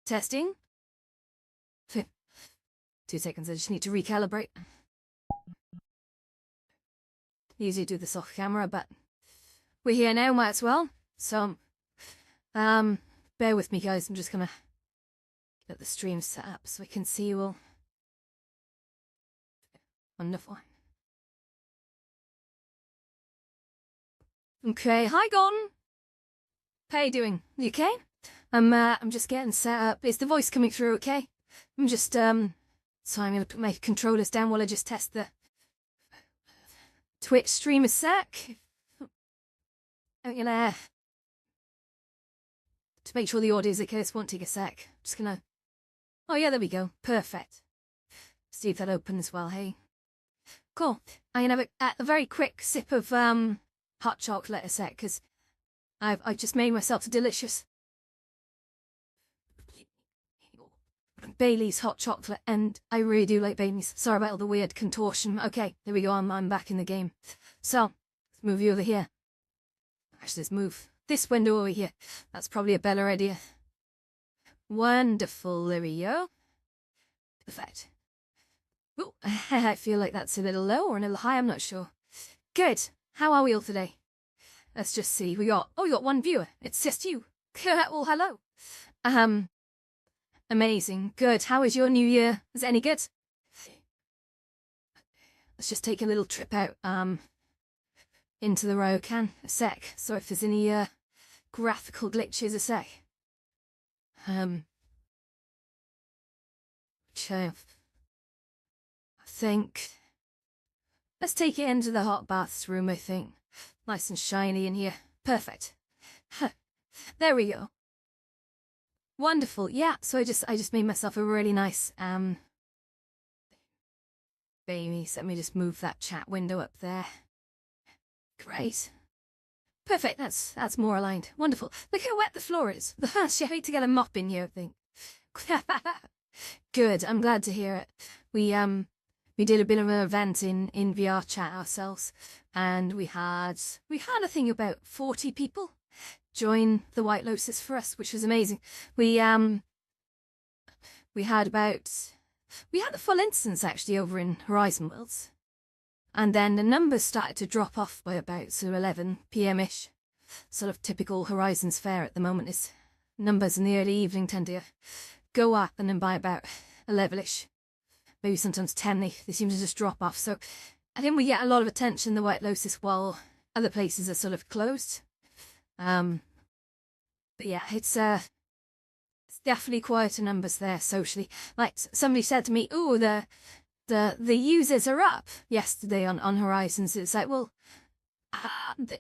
Testing. 2 seconds, I just need to recalibrate. Usually do this off camera, but we're here now, might as well. So, bear with me, guys. I'm just gonna get the stream set up so I can see you all. Wonderful. Okay, hi, Gordon. How you doing? You okay? I'm just getting set up. Is the voice coming through okay? I'm just, so I'm gonna put my controllers down while I just test the Twitch stream a sec. I'm gonna, to make sure the audio is okay, this won't take a sec. Just gonna, oh yeah, there we go. Perfect. See if that opens as well, hey? Cool. I'm gonna have a very quick sip of, hot chocolate a sec, because I just made myself a delicious Bailey's hot chocolate, and I really do like Bailey's. Sorry about all the weird contortion. Okay, there we go, I'm back in the game. So, let's move you over here. Actually, let's move this window over here. That's probably a better idea. Wonderful, there we go. Perfect. Ooh, I feel like that's a little low or a little high, I'm not sure. Good. How are we all today? Let's just see. We got one viewer. It's just you. Well, hello. Amazing. Good. How is your new year? Is it any good? Let's just take a little trip out, into the Ryokan. A sec. Sorry if there's any, graphical glitches. A sec. Okay. I think. Let's take it into the hot baths room, I think. Nice and shiny in here. Perfect. There we go. Wonderful. Yeah, so I just made myself a really nice baby. So let me just move that chat window up there. Great. Perfect. That's more aligned. Wonderful. Look how wet the floor is. I need to get a mop in here, I think. Good. I'm glad to hear it. We did a bit of an event in VR chat ourselves, and we had I think about 40 people join the White Lotus for us, which was amazing. We had the full instance actually over in Horizon Worlds, and then the numbers started to drop off by about 11 p.m.ish. Sort of typical Horizons fare at the moment is numbers in the early evening tend to go up, and then by about 11ish. Maybe sometimes 10, they seem to just drop off. So I think we get a lot of attention in the White Lotus while other places are sort of closed. But yeah, it's definitely quieter numbers there socially. Like somebody said to me, "Oh, the users are up yesterday on Horizons." It's like, well,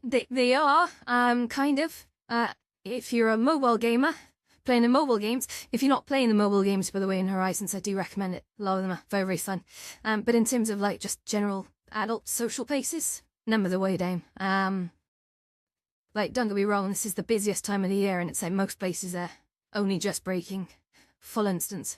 they are kind of. If you're a mobile gamer playing the mobile games. If you're not playing the mobile games, by the way, in Horizons, I do recommend it. A lot of them are very, very fun. But in terms of like just general adult social places, numbers are way down. Like, don't get me wrong, this is the busiest time of the year, and it's like most places are only just breaking full instance.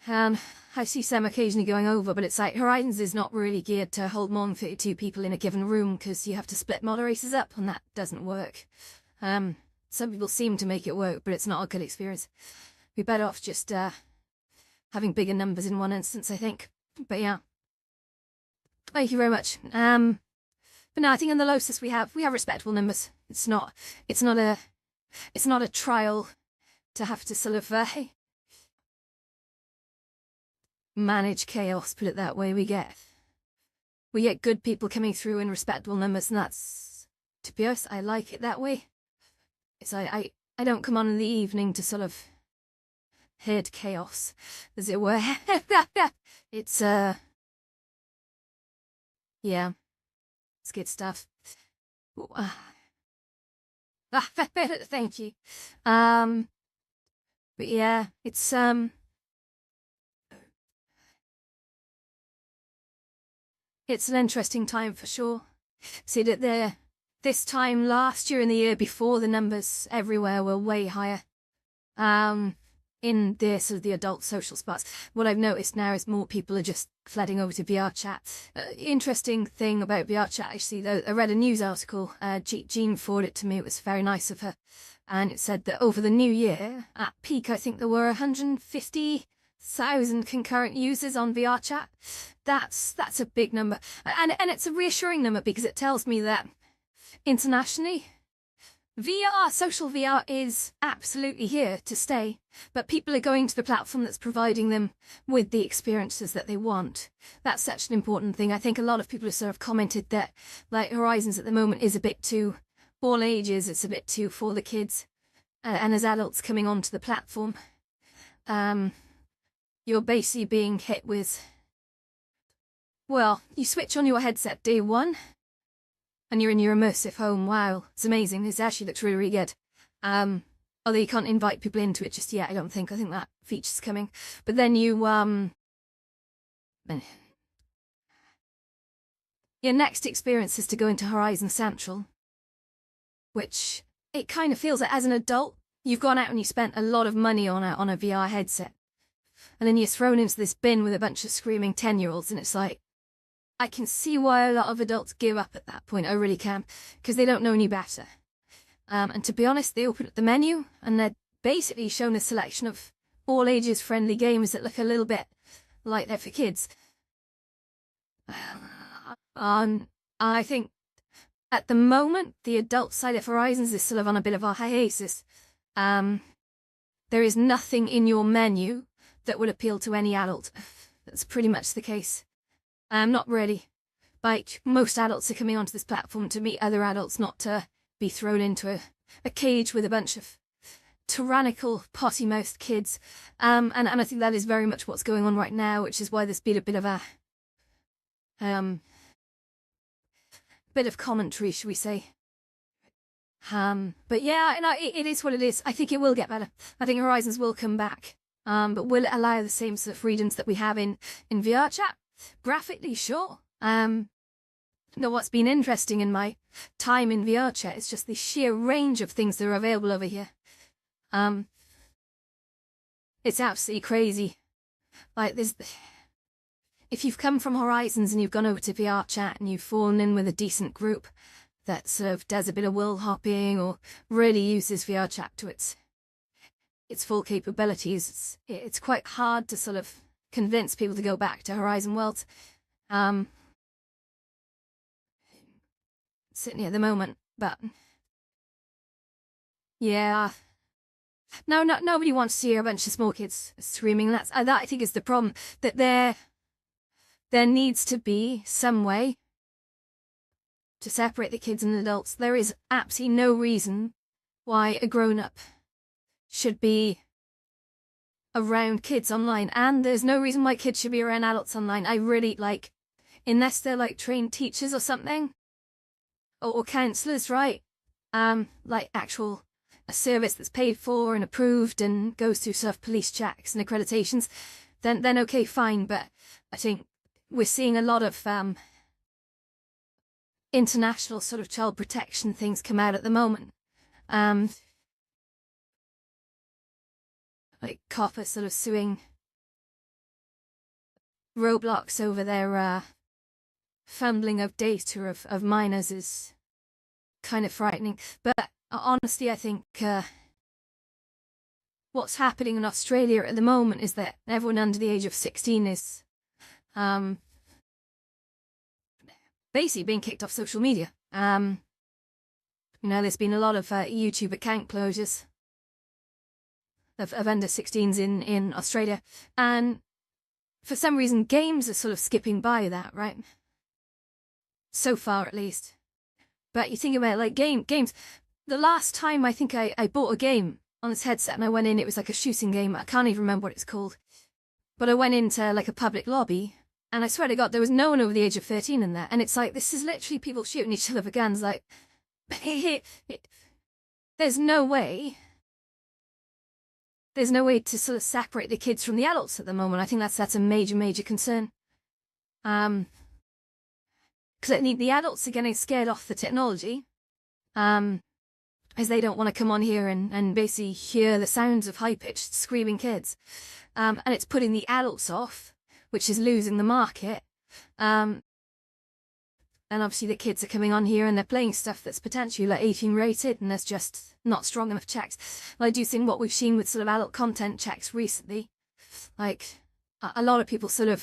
I see some occasionally going over, but it's like Horizons is not really geared to hold more than 32 people in a given room because you have to split moderators up, and that doesn't work. Some people seem to make it work, but it's not a good experience. We're better off just having bigger numbers in one instance, I think. But yeah, thank you very much. But no, I think in the Lotus we have respectable numbers. It's not a trial to have to sort of manage chaos, put it that way. We get good people coming through in respectable numbers, and that's, to be honest, I like it that way. It's I don't come on in the evening to sort of herd chaos, as it were. It's yeah, it's good stuff. Thank you. But yeah, it's it's an interesting time for sure. See that this time last year and the year before, the numbers everywhere were way higher. In the sort of the adult social spots. What I've noticed now is more people are just flooding over to VR chat. Interesting thing about VR chat, actually, though, I read a news article. Jean forwarded it to me. It was very nice of her. and it said that over the new year, at peak, I think there were 150,000 concurrent users on VR chat. That's a big number, and it's a reassuring number because it tells me that internationally, social VR is absolutely here to stay, but people are going to the platform that's providing them with the experiences that they want. That's such an important thing. I think a lot of people have sort of commented that, like, Horizons at the moment is a bit too all ages, it's a bit too for the kids, and as adults coming onto the platform, you're basically being hit with, well, you switch on your headset day one, and you're in your immersive home. Wow, it's amazing. It actually looks really, really good. Although you can't invite people into it just yet, I don't think. I think that feature's coming. But then your next experience is to go into Horizon Central, which it kind of feels like as an adult, you've gone out and you spent a lot of money on a VR headset. And then you're thrown into this bin with a bunch of screaming 10-year-olds, and it's like, I can see why a lot of adults give up at that point. I really can, because they don't know any better. And to be honest, they open up the menu and they're basically shown a selection of all ages friendly games that look a little bit like they're for kids. I think at the moment, the adult side of Horizons is sort of on a bit of a hiatus. There is nothing in your menu that would appeal to any adult. That's pretty much the case. Not really. Like, most adults are coming onto this platform to meet other adults, not to be thrown into a cage with a bunch of tyrannical, potty-mouthed kids. And I think that is very much what's going on right now, which is why there's been a bit of a bit of commentary, should we say. But yeah, it is what it is. I think it will get better. I think Horizons will come back. But will it allow the same sort of freedoms that we have in VR chat? Graphically, sure. What's been interesting in my time in VR chat is just the sheer range of things that are available over here. It's absolutely crazy. Like, if you've come from Horizons and you've gone over to VR chat and you've fallen in with a decent group that sort of does a bit of world hopping or really uses VR chat to its full capabilities, it's quite hard to sort of convince people to go back to Horizon Worlds. Sitting at the moment, but yeah, nobody wants to hear a bunch of small kids screaming. That I think is the problem. That there needs to be some way to separate the kids and adults. There is absolutely no reason why a grown-up should be around kids online, and there's no reason why kids should be around adults online. I really unless they're like trained teachers or something, or counsellors, right? Like a service that's paid for and approved and goes through sort of police checks and accreditations, then okay, fine. But I think we're seeing a lot of international sort of child protection things come out at the moment. Like coppers sort of suing Roblox over their fumbling of data of minors is kind of frightening. But honestly, I think what's happening in Australia at the moment is that everyone under the age of 16 is basically being kicked off social media. There's been a lot of YouTube account closures of under 16s in Australia, and for some reason games are sort of skipping by that, right? So far, at least. But you think about like games. The last time I think I bought a game on this headset and I went in, it was like a shooting game. I can't even remember what it's called. But I went into like a public lobby, and I swear to God, there was no one over the age of 13 in there. And it's like, this is literally people shooting each other with guns. Like, there's no way. There's no way to sort of separate the kids from the adults at the moment. I think that's a major, major concern. Because the adults are getting scared off the technology, as they don't want to come on here and basically hear the sounds of high-pitched screaming kids. And it's putting the adults off, which is losing the market. And And obviously the kids are coming on here and they're playing stuff that's potentially like 18 rated, and there's just not strong enough checks. Well, I do think what we've seen with sort of adult content checks recently, like a lot of people sort of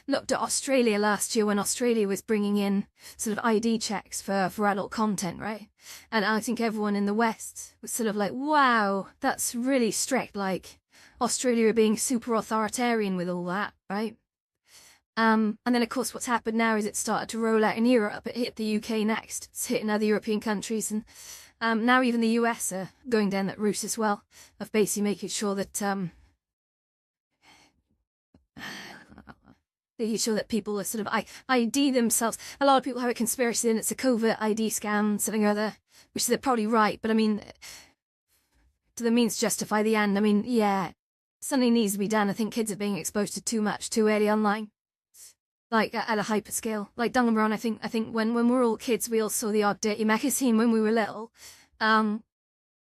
looked at Australia last year when Australia was bringing in sort of ID checks for adult content, right? And I think everyone in the West was sort of like, wow, that's really strict. Like Australia being super authoritarian with all that, right? And then of course what's happened now is it started to roll out in Europe. It hit the UK next. It's hitting other European countries, and now even the US are going down that route as well, of basically making sure that people are sort of ID themselves. A lot of people have a conspiracy and it's a covert ID scam, something or other, which they're probably right, but I mean, do the means justify the end? I mean, yeah, something needs to be done. I think kids are being exposed to too much too early online, like at a hyper scale. Like, don't get me wrong, I think when we were all kids, we all saw the odd dirty magazine when we were little,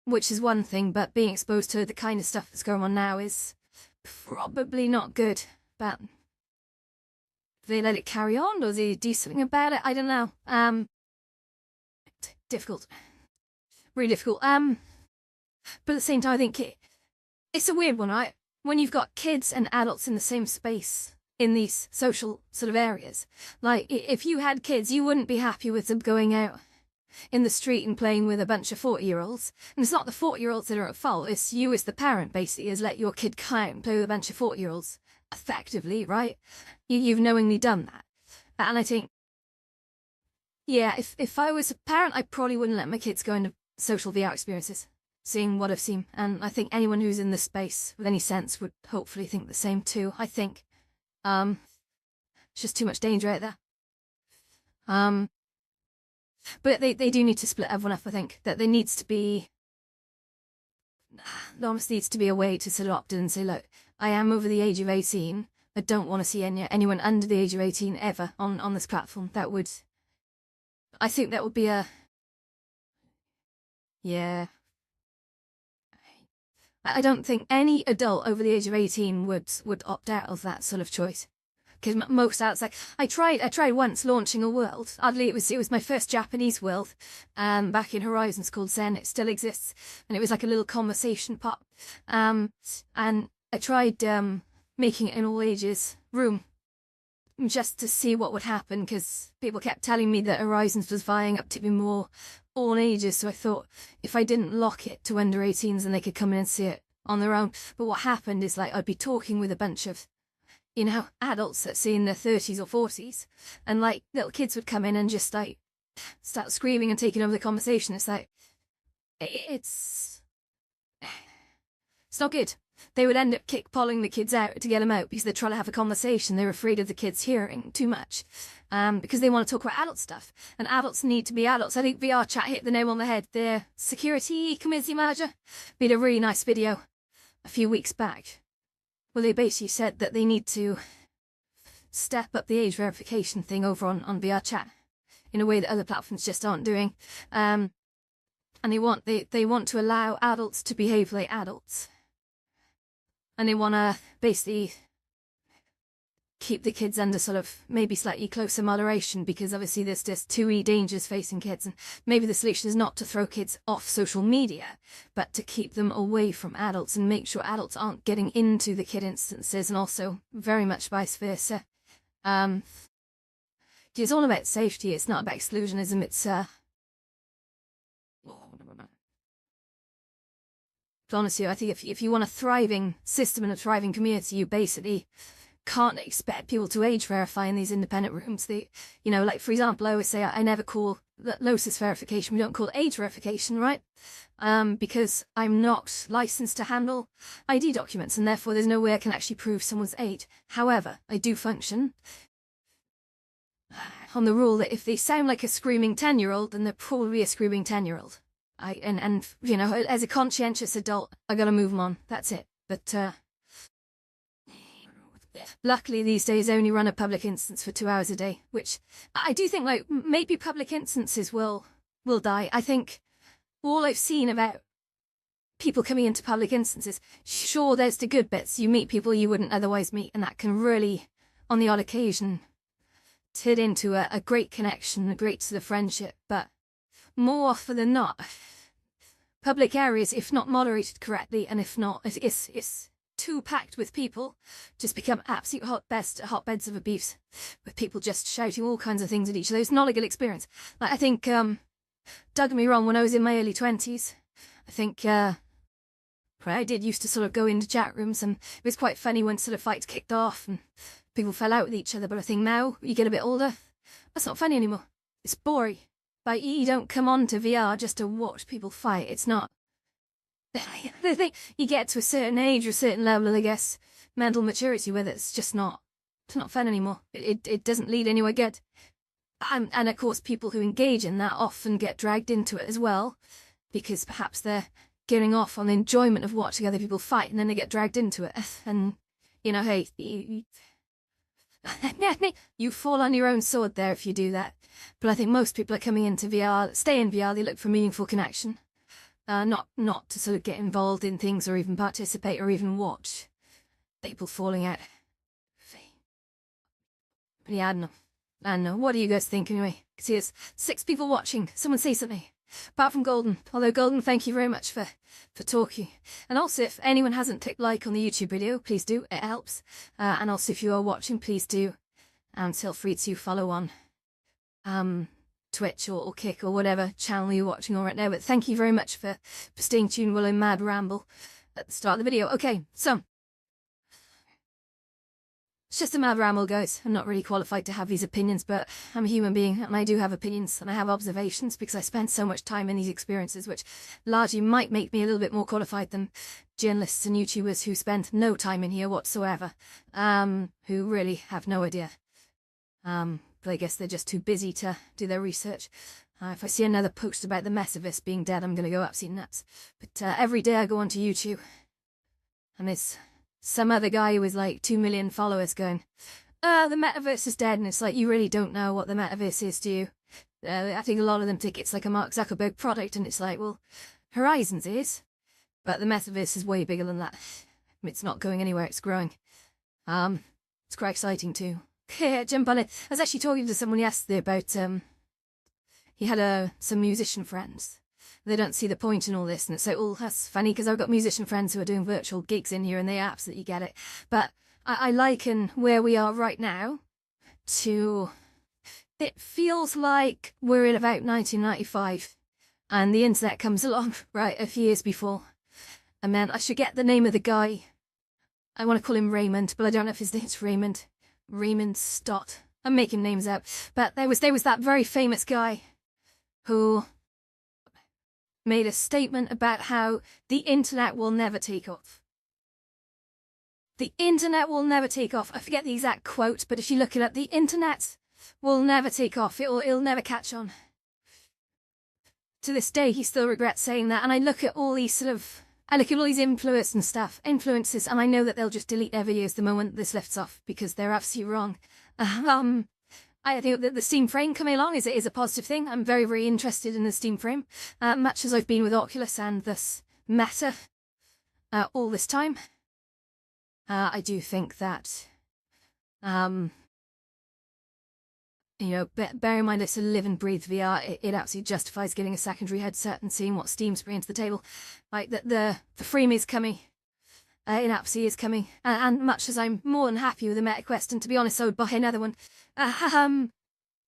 which is one thing, but being exposed to the kind of stuff that's going on now is probably not good. But do they let it carry on, or do they do something about it? I don't know. Difficult. Really difficult. But at the same time, I think it's a weird one, right? When you've got kids and adults in the same space in these social sort of areas. Like, if you had kids, you wouldn't be happy with them going out in the street and playing with a bunch of 40-year-olds. And it's not the 40-year-olds that are at fault. It's you as the parent, basically, has let your kid come out and play with a bunch of 40-year-olds. Effectively, right? You've knowingly done that. And I think, yeah, if I was a parent, I probably wouldn't let my kids go into social VR experiences, seeing what I've seen. And I think anyone who's in this space with any sense would hopefully think the same too. I think it's just too much danger out there. But they do need to split everyone up, I think. That there needs to be, there almost needs to be a way to sort of opt in and say, look, I am over the age of 18. I don't want to see anyone under the age of 18 ever on this platform. That would, I think that would be a, yeah. I don't think any adult over the age of 18 would opt out of that sort of choice. Because most adults, like, I tried once launching a world. Oddly, it was my first Japanese world, back in Horizons, called Zen. It still exists, and it was like a little conversation pop. And I tried making it an all ages room, just to see what would happen, because people kept telling me that Horizons was vying up to be more all ages. So I thought, if I didn't lock it to under 18s, then they could come in and see it on their own. But what happened is, like, I'd be talking with a bunch of, you know, adults that say in their 30s or 40s, and like little kids would come in and just like start screaming and taking over the conversation. It's like, it's not good. They would end up kickballing the kids out to get them out because they're trying to have a conversation. They're afraid of the kids hearing too much, because they want to talk about adult stuff, and adults need to be adults. I think VR Chat hit the nail on the head. Their security community manager made a really nice video a few weeks back. Well, they basically said that they need to step up the age verification thing over on VR Chat in a way that other platforms just aren't doing. And they want to allow adults to behave like adults. And they want to basically keep the kids under sort of maybe slightly closer moderation, because obviously there's just too dangers facing kids, and maybe the solution is not to throw kids off social media, but to keep them away from adults and make sure adults aren't getting into the kid instances, and also very much vice versa. It's all about safety. It's not about exclusionism. It's honestly, I think if you want a thriving system and a thriving community, you basically can't expect people to age verify in these independent rooms. They, you know, like, for example, I always say I never call LOSIS verification. We don't call it age verification, right? Because I'm not licensed to handle ID documents, and therefore there's no way I can actually prove someone's age. However, I do function on the rule that if they sound like a screaming 10-year-old, then they're probably a screaming 10-year-old. And you know, as a conscientious adult, I gotta move them on. That's it. But luckily these days I only run a public instance for 2 hours a day, which I do think, like, maybe public instances will die. I think all I've seen about people coming into public instances, sure, there's the good bits. You meet people you wouldn't otherwise meet, and that can really, on the odd occasion, into a great connection, a great sort of friendship, but more often than not, public areas, if not moderated correctly, and if not, it's too packed with people, just become absolute hotbeds of abuse, with people just shouting all kinds of things at each other. It's not a good experience. Like, I think, don't get me wrong, when I was in my early 20s, I think, I did used to sort of go into chat rooms, and it was quite funny when sort of fights kicked off and people fell out with each other. But I think now, you get a bit older, that's not funny anymore. It's boring. Like, you don't come on to VR just to watch people fight. It's not. The thing, you get to a certain age or a certain level, I guess, mental maturity where it's just not, it's not fun anymore. It doesn't lead anywhere good. And of course, people who engage in that often get dragged into it as well, because perhaps they're getting off on the enjoyment of watching other people fight, and then they get dragged into it. And, you know, hey, you fall on your own sword there if you do that. But I think most people are coming into VR, stay in VR, they look for meaningful connection. Not to sort of get involved in things or even participate or even watch people falling out. But yeah, I don't know. What do you guys think anyway? Because there's 6 people watching. Someone say something. Apart from Golden. Although Golden, thank you very much for talking. And also, if anyone hasn't clicked like on the YouTube video, please do. It helps. And also, if you are watching, please do. And feel free to follow on Twitch or Kick or whatever channel you're watching on right now. But thank you very much for staying tuned while I mad ramble at the start of the video. Okay, so it's just a mad ramble, guys. I'm not really qualified to have these opinions, but I'm a human being and I do have opinions and I have observations because I spend so much time in these experiences, which largely might make me a little bit more qualified than journalists and YouTubers who spend no time in here whatsoever, who really have no idea. But I guess they're just too busy to do their research. If I see another post about the metaverse being dead, I'm going to go absolutely nuts. But every day I go onto YouTube and there's some other guy with like 2 million followers going, the metaverse is dead. And it's like, you really don't know what the metaverse is, do you? I think a lot of them think it's like a Mark Zuckerberg product, and it's like, well, Horizons is, but the metaverse is way bigger than that. It's not going anywhere, it's growing. It's quite exciting too. Yeah, jump on it. I was actually talking to someone yesterday about, he had some musician friends. They don't see the point in all this, and it's like, oh, that's funny, because I've got musician friends who are doing virtual gigs in here, and they absolutely get it. But I liken where we are right now to, it feels like we're in about 1995, and the internet comes along, right, a few years before. And then I should get the name of the guy. I want to call him Raymond, but I don't know if his name's Raymond. Raymond Stott. I'm making names up. But there was that very famous guy who made a statement about how the internet will never take off. The internet will never take off. I forget the exact quote, but if you look it up, the internet will never take off. It'll never catch on. To this day, he still regrets saying that. And I look at all these influences, and I know that they'll just delete their videos the moment this lifts off because they're absolutely wrong. I think that the Steam frame coming along is a positive thing. I'm very, very interested in the Steam frame, much as I've been with Oculus and this Meta all this time. I do think that, bear in mind it's a live and breathe VR. It absolutely justifies getting a secondary headset and seeing what Steam's bringing to the table. Like the frame is coming. It absolutely is coming. And much as I'm more than happy with the Meta Quest, and to be honest, I would buy another one.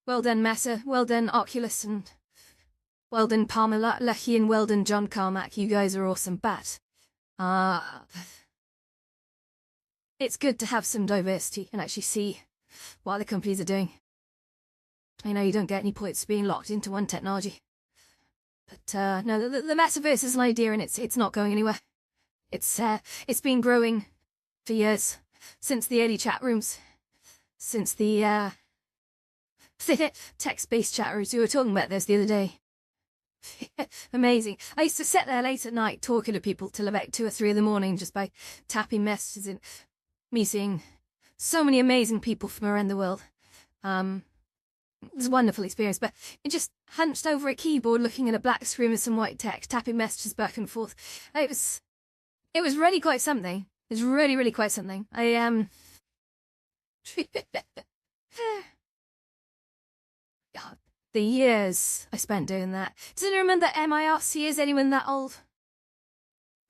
Well done, Meta. Well done, Oculus, and well done, Palmer Lucky, and well done, John Carmack. You guys are awesome. But it's good to have some diversity and actually see what other companies are doing. I know you don't get any points being locked into one technology. But no, the metaverse is an idea, and it's not going anywhere. It's been growing for years, since the early chat rooms, since the text-based chat rooms. We were talking about this the other day. Amazing. I used to sit there late at night talking to people till about 2 or 3 in the morning just by tapping messages and me seeing so many amazing people from around the world. It was a wonderful experience, but it just hunched over a keyboard looking at a black screen with some white text, tapping messages back and forth. It was really quite something. It was really, really quite something. The years I spent doing that. Does anyone remember MIRC? Is anyone that old?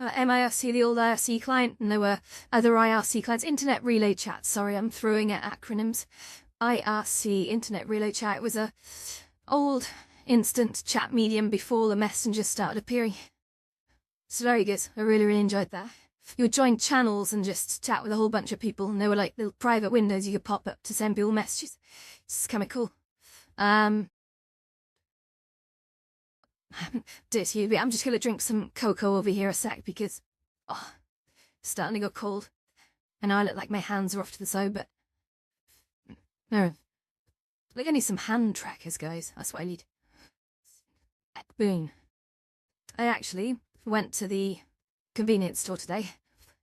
MIRC, the old IRC client, and there were other IRC clients. Internet Relay Chat. Sorry, I'm throwing at acronyms. IRC, Internet Relay Chat. It was a old instant chat medium before the messengers started appearing. It's very good. I really, really enjoyed that. You would join channels and just chat with a whole bunch of people, and there were like little private windows you could pop up to send people messages. It's kind of cool. Dirty. I'm just going to drink some cocoa over here a sec because, it's starting to go cold. And I look like my hands are off to the side, but no. Like I need some hand trackers, guys. That's what I need. Boom. I actually went to the convenience store today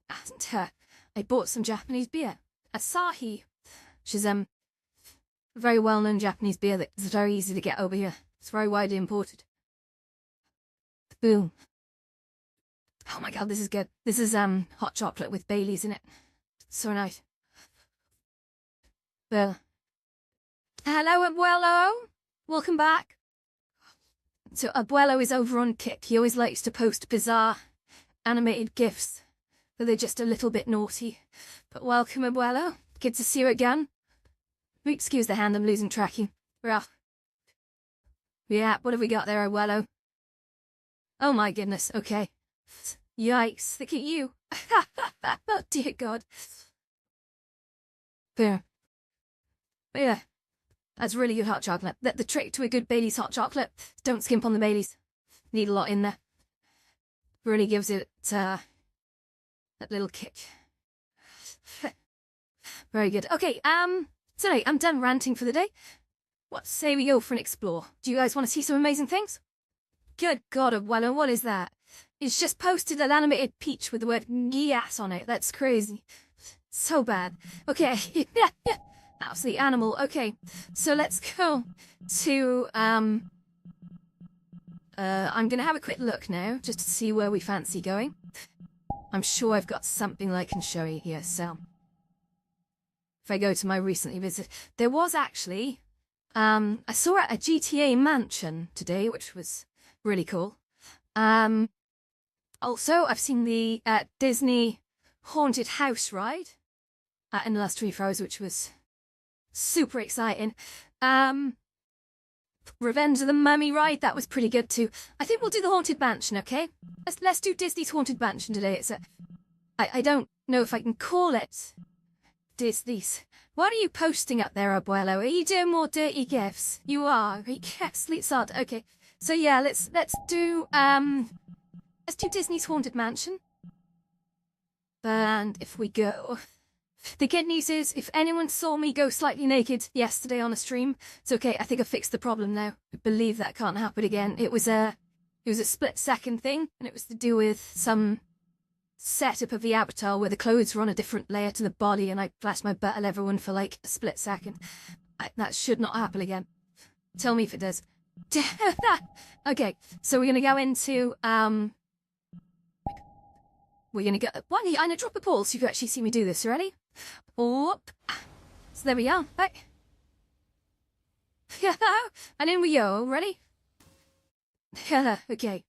and I bought some Japanese beer. Asahi, which is a very well-known Japanese beer that's very easy to get over here. It's very widely imported. Boom. Oh my god, this is good. This is hot chocolate with Baileys in it. So nice. Well, hello Abuelo. Welcome back. So Abuelo is over on Kick. He always likes to post bizarre animated GIFs, but they're just a little bit naughty. But welcome Abuelo. Good to see you again. Excuse the hand, I'm losing tracking. We're off. Yeah, what have we got there, Abuelo? Oh my goodness, okay. Yikes, look at you. Oh dear God. There. But yeah, that's really good hot chocolate. The trick to a good Bailey's hot chocolate, don't skimp on the Baileys. Need a lot in there. Really gives it that little kick. Very good. Okay, so I'm done ranting for the day. What say we go for an explore? Do you guys want to see some amazing things? Good God, Abuelo, what is that? It's just posted an animated peach with the word yes on it. That's crazy. So bad. Okay. That was the animal. Okay. So let's go to, I'm gonna have a quick look now, just to see where we fancy going. I'm sure I've got something I can show you here, so. If I go to my recently visited, there was actually, I saw a GTA mansion today, which was really cool. Also, I've seen the Disney Haunted House ride in the last 24 hours, which was super exciting. Revenge of the Mummy ride, that was pretty good too. I think we'll do the Haunted Mansion, okay? Let's do Disney's Haunted Mansion today. It's I don't know if I can call it Disney's. What are you posting up there, Abuelo? Are you doing more dirty gifs? You are. Yes, let's start. Okay. So yeah, let's do Disney's Haunted Mansion. And if we go, the good news is, if anyone saw me go slightly naked yesterday on a stream, it's okay. I think I fixed the problem now. I believe that can't happen again. It was a split-second thing, and it was to do with some setup of the avatar where the clothes were on a different layer to the body, and I flashed my butt at everyone for like a split second. That should not happen again. Tell me if it does. Okay, so we're gonna go into we're gonna go. What? I'm gonna drop a ball so you can actually see me do this. You ready? Oh, so there we are. Right. And in we go. Ready? Okay.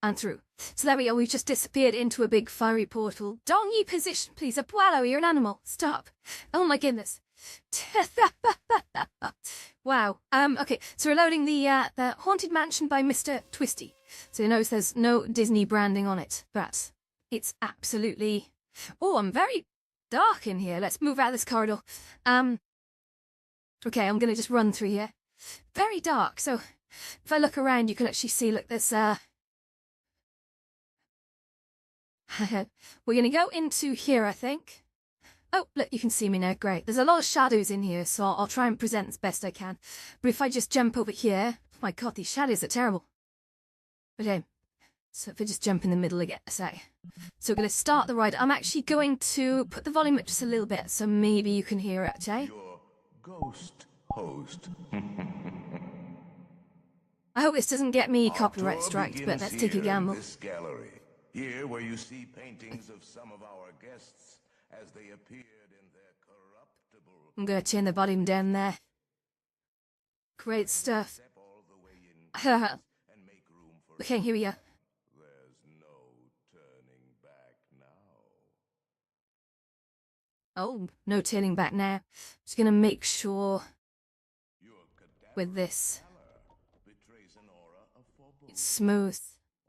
And through. So there we go. We've just disappeared into a big fiery portal. Don't you position, please. Abuelo, you're an animal. Stop. Oh my goodness. Wow. Okay, so we're loading the Haunted Mansion by Mr. Twisty. So you notice there's no Disney branding on it, but it's absolutely... Oh, I'm very dark in here. Let's move out of this corridor. Okay, I'm gonna just run through here. Very dark, so if I look around, you can actually see, look, there's, we're gonna go into here, I think. Oh, look, you can see me now. Great. There's a lot of shadows in here, so I'll try and present as best I can. But if I just jump over here... Oh my god, these shadows are terrible. Okay. So if I just jump in the middle again, say. So we're going to start the ride. I'm actually going to put the volume up just a little bit, so maybe you can hear it, okay? Your ghost host. I hope this doesn't get me Our copyright tour striked, but begins let's take a here in gamble. this gallery. Here where you see paintings of some of our guests as they appeared in their corruptible... I'm going to turn the volume down there. Great stuff. Step all the way in Okay, and make room for here we go. There's no turning back now. Oh, no turning back now. Just gonna make sure Your cadaverous with this pallor betrays an aura of foreboding, it's smooth.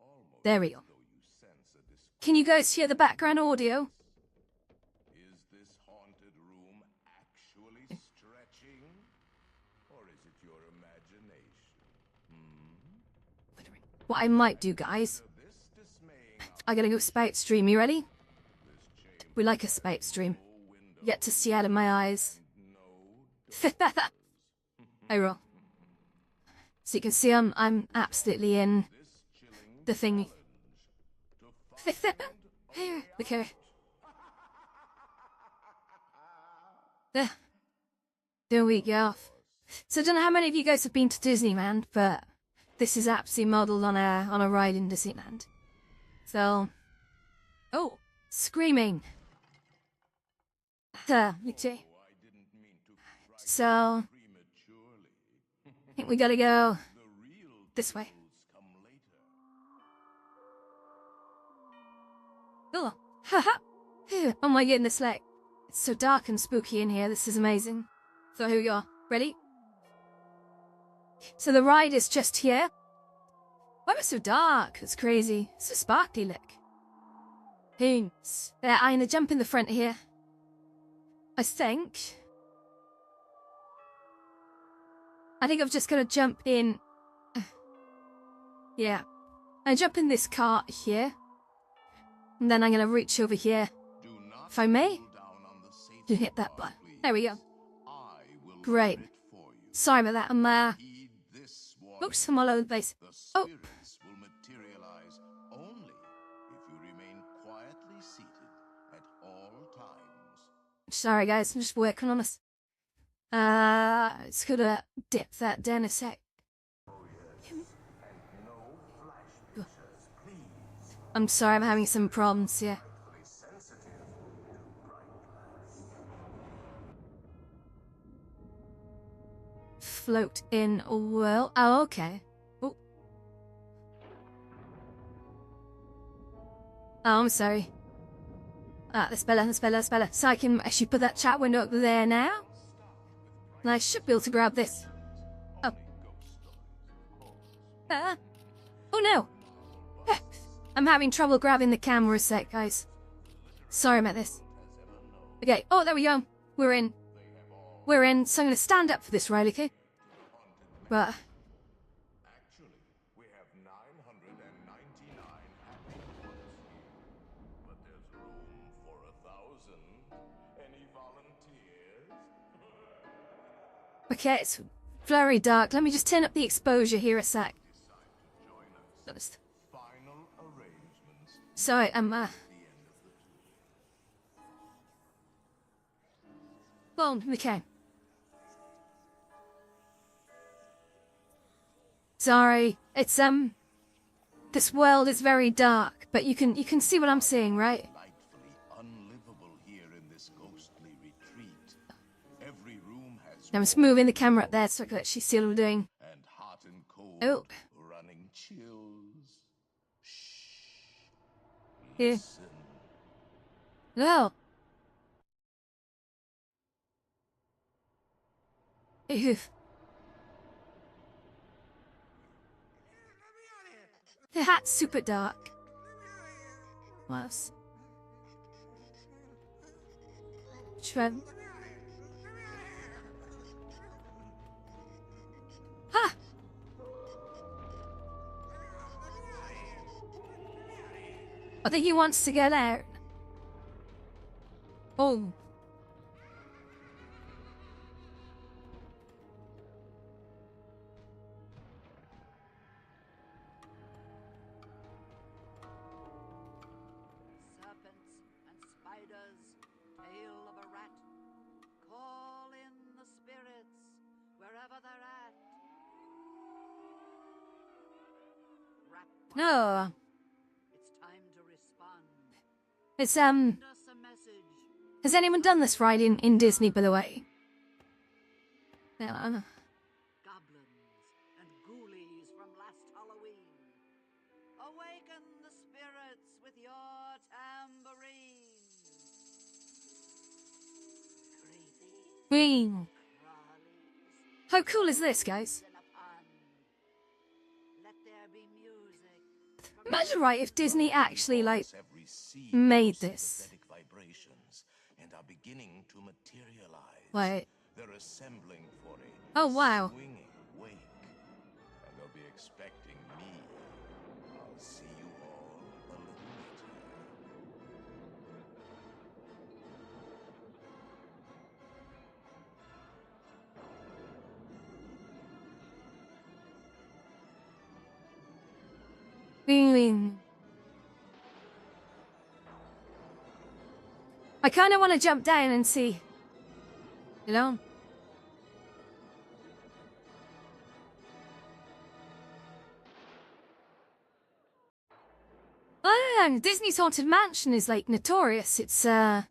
almost There we as go. though you sense a discomfort. Can you guys hear the background audio? Is this haunted room actually stretching? Or is it your imagination? What I might do, guys, This dismaying I gotta go spout stream. You ready? this chamber We like a spout stream. window Get to see out of my eyes. no I roll. So you can see I'm absolutely in the thing. Here, look here. There we go. So I don't know how many of you guys have been to Disneyland, but this is absolutely modelled on a ride in Disneyland. So, oh, screaming. Me too. So, I think we gotta go this way. Oh, haha. Oh my goodness, like, it's so dark and spooky in here. This is amazing. So here we are. Ready? So the ride is just here. Why was it so dark? It's crazy. So sparkly, look. Thanks. I'm gonna jump in the front here. I think I'm just gonna jump in. Yeah. I jump in this cart here. And then I'm gonna reach over here. If I may. To hit that button. There we go. Great. Sorry about that. Oops, I'm all over the place. Oh. Spirits will materialize only if you remain quietly seated at all times. Sorry, guys. I'm just working on this. It's gonna dip that down a sec. I'm sorry, I'm having some problems here. Float in a whirl. Oh, okay. Oh. Oh, I'm sorry. That's better. So I can actually put that chat window up there now. And I should be able to grab this. Oh. Oh no! I'm having trouble grabbing the camera a sec, guys. Sorry about this. Okay, oh, there we go. We're in. So I'm gonna stand up for this ride, okay? But Actually, we have 999 happy ones here. But there's room for 1,000. Any volunteers? okay, it's very dark. Let me just turn up the exposure here a sec. Honest. Final arrangements. Sorry, Boom, okay. Sorry, it's this world is very dark, but you can see what I'm seeing, right? Delightfully unlivable here in this ghostly retreat. Every room has I'm just moving the camera up there so I can actually see what I'm doing. and hot and cold Oh. running chills. Shh. Here. Listen. No. Ew. The hat's super dark. What else? Shred. Ha! I think he wants to get out. Oh. Serpents and spiders, tail of a rat. Call in the spirits wherever they're at. Rap. No. It's time to respond. It's Send us a message. Has anyone done this ride in Disney, by the way? No. Goblin Wing. How cool is this, guys? Let there be music. Imagine, right, if Disney actually, like, Every seed made of this. sympathetic vibrations and are beginning to materialize. Wait. They're assembling for a Oh, wow. swinging wake. And they'll be expecting me. I'll see you all a little later. Wing. I kind of want to jump down and see. You know? Disney's Haunted Mansion is, like, notorious. It's, at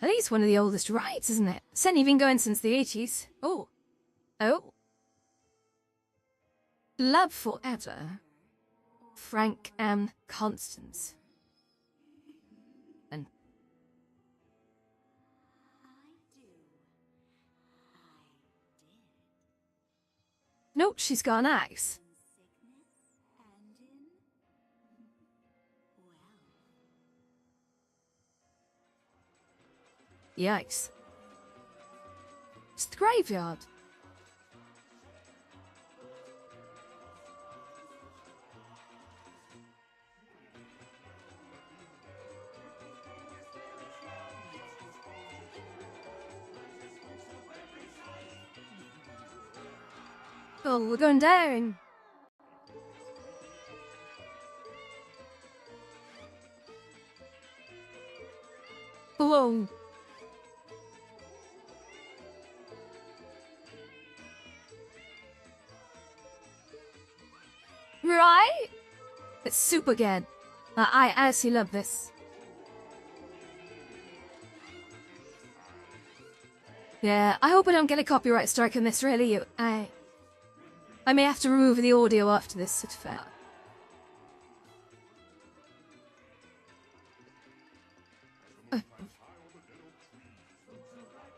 least one of the oldest rides, isn't it? It's only been going since the 80s. Oh. Oh. Love Forever. Frank and Constance. And nope, she's got an axe. Yikes. It's the graveyard. Oh, we're going down. Whoa. Right? It's super good. I actually love this. Yeah, I hope I don't get a copyright strike on this, really. I may have to remove the audio after this, it's fair.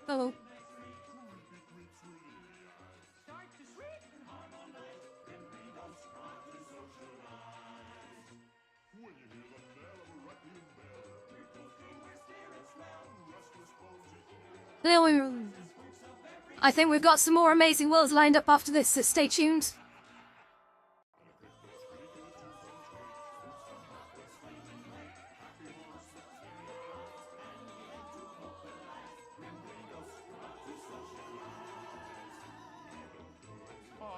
Oh. I think we've got some more amazing worlds lined up after this, so stay tuned.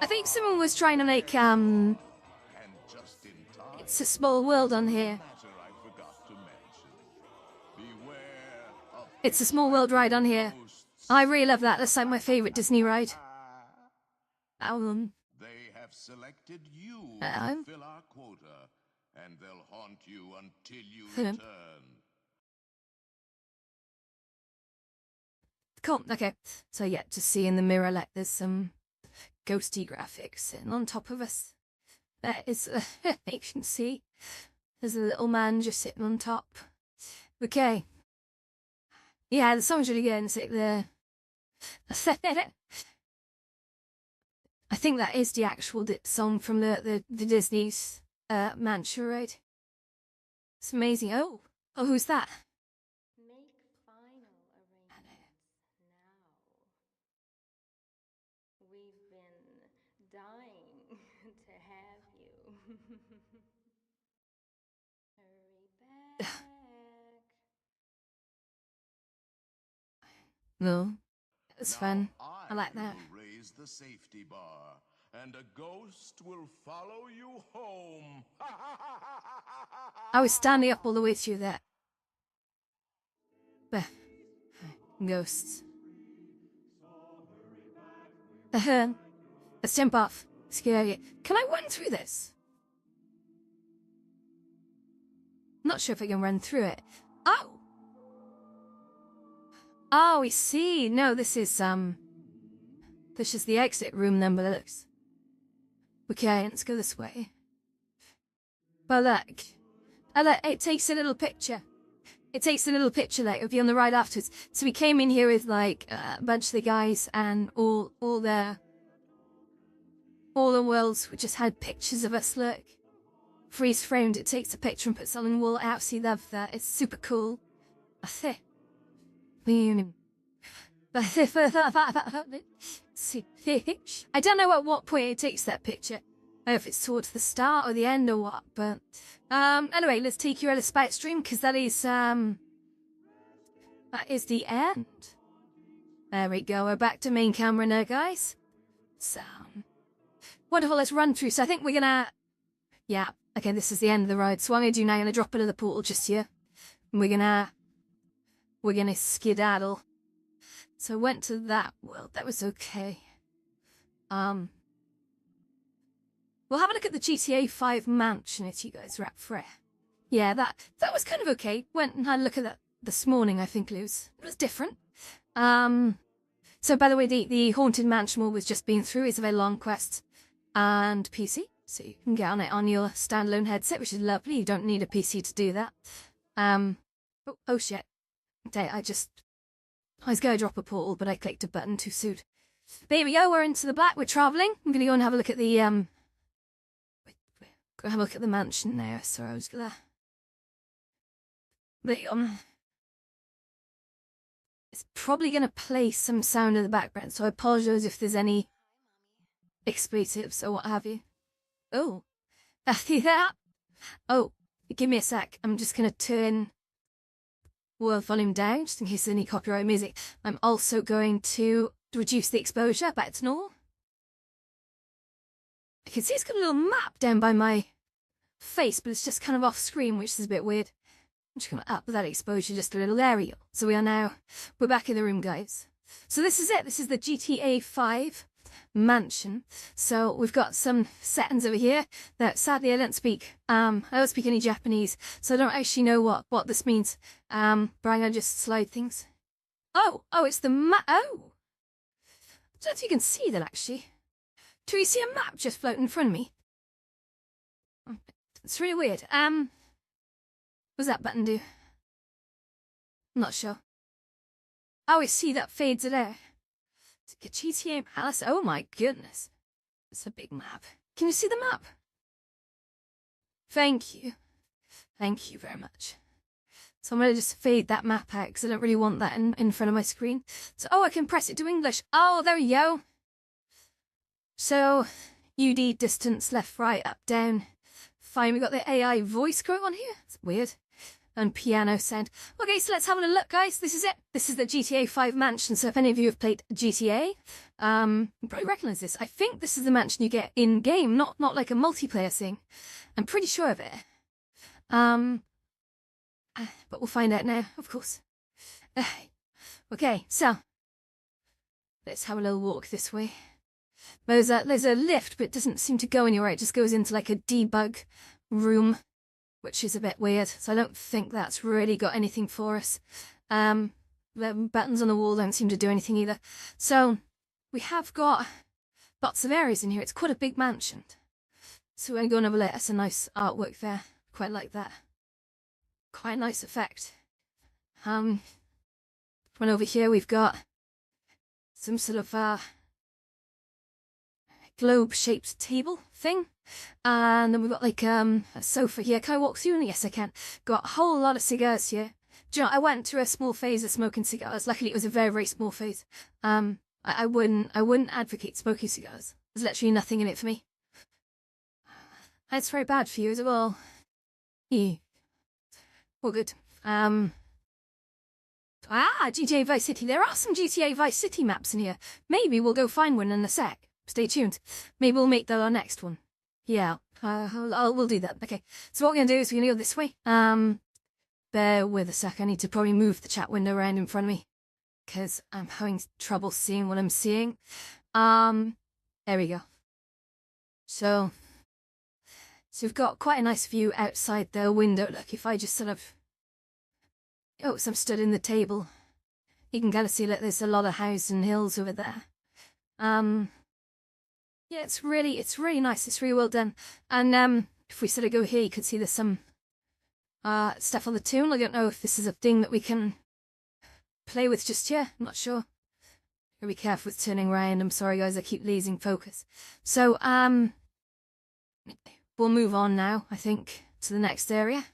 I think someone was trying to make, And just in time, It's a Small World on here. matter I forgot to mention. Beware of It's a Small World ride on here. I really love that. That's like my favourite Disney ride. They have selected you to fill our quota, and they'll haunt you until you return. Cool. Okay. So yeah, to see in the mirror, like there's some ghosty graphics sitting on top of us. That is, you can see, there's a little man just sitting on top. Okay. Yeah, the song's really good. It's like I think that is the actual song from the Disney's Mansion ride. It's amazing. Oh, who's that? Make final arrangements now. We've been dying to have you. Hurry back. No, it's Now fun. I like that. will raise the safety bar, and a ghost will follow you home. I was standing up all the way through that. Ghosts. Let's jump off. Scary. Can I run through this? Not sure if I can run through it. Oh! Oh, we see. No, this is the exit room then, but it looks... Okay, let's go this way. But look. Oh, look, it takes a little picture. it takes a little picture like it'll be on the ride afterwards. So we came in here with like a bunch of the guys and all the worlds we just had pictures of us. Look, freeze framed. It takes a picture and puts it on the wall. I absolutely love that. It's super cool. I don't know at what point it takes that picture. I don't know if it's towards the start or the end or what, but anyway, let's take you out of Spite Stream because that is the end. There we go. We're back to main camera now, guys. So wonderful. Let's run through. So I think we're gonna, yeah. Okay, this is the end of the ride. So what I'm gonna do now, I'm gonna drop into the portal just here, and we're gonna skedaddle. So I went to that world. That was okay. We'll have a look at the GTA 5 mansion if you guys are up for it. Yeah, that was kind of okay. Went and had a look at that this morning, I think, Luz. It was different. So by the way, the Haunted Mansion one was just been through. It's a very long quest. And PC. So you can get on it on your standalone headset, which is lovely. You don't need a PC to do that. Oh shit. Okay, I was going to drop a portal, but I clicked a button too soon. There we go, we're into the black, we're travelling. I'm going to go and have a look at the, go have a look at the mansion now. Sorry, I was gonna... It's probably going to play some sound in the background, so I apologise if there's any expletives or what have you. Oh. Yeah. Oh, give me a sec. I'm just going to turn world volume down, just in case there's any copyright music. I'm also going to reduce the exposure back to normal. I can see it's got a little map down by my face, but it's just kind of off screen, which is a bit weird. I'm just going to up that exposure just a little. There we go. So we're back in the room, guys. So this is it. This is the GTA 5 mansion. So we've got some settings over here that sadly I don't speak. I don't speak any Japanese, so I don't actually know what this means. But I'm gonna just slide things. Oh, it's the map. Oh, I don't know if you can see that actually. Do you see a map just floating in front of me? It's really weird. What does that button do? I'm not sure. Oh, I see that fades it out. It's a GTA Palace. Oh my goodness. It's a big map. Can you see the map? Thank you. Thank you very much. So I'm going to just fade that map out because I don't really want that in front of my screen. So, I can press it to English. Oh, there we go. So, UD, distance, left, right, up, down. Fine, we got the AI voice going on here. It's weird. And piano sound. Okay, so let's have a look, guys. This is it. This is the GTA 5 mansion. So if any of you have played GTA, you probably recognise this. I think this is the mansion you get in-game, not like a multiplayer thing. I'm pretty sure of it. But we'll find out now, of course. Okay, so let's have a little walk this way. There's a lift, but it doesn't seem to go anywhere. It just goes into like a debug room, which is a bit weird. So I don't think that's really got anything for us. The buttons on the wall don't seem to do anything either. So we have got lots of areas in here. It's quite a big mansion. So we're going to go and have a look. That's a nice artwork there. Quite like that. Quite a nice effect. One over here we've got some sort of globe-shaped table thing. And then we've got like a sofa here. Can I walk through? Yes, I can. Got a whole lot of cigars here. Do you know, I went through a small phase of smoking cigars. Luckily, it was a very, very small phase. I wouldn't advocate smoking cigars. There's literally nothing in it for me. That's very bad for you as well. Yeah. All good. GTA Vice City. There are some GTA Vice City maps in here. Maybe we'll go find one in a sec. Stay tuned. Maybe we'll make that our next one. Yeah, we'll do that. Okay, so what we're going to do is we're going to go this way. Bear with a sec. I need to probably move the chat window around in front of me because I'm having trouble seeing what I'm seeing. There we go. So we've got quite a nice view outside the window. Look, if I just sort of... Oh, so I'm stood in the table. You can kind of see that there's a lot of houses and hills over there. Yeah, it's really nice. It's really well done. And if we sort of go here, you can see there's some stuff on the tune. I don't know if this is a thing that we can play with just yet. I'm not sure. Gotta be careful with turning around. I'm sorry, guys. I keep losing focus. So, we'll move on now, I think, to the next area.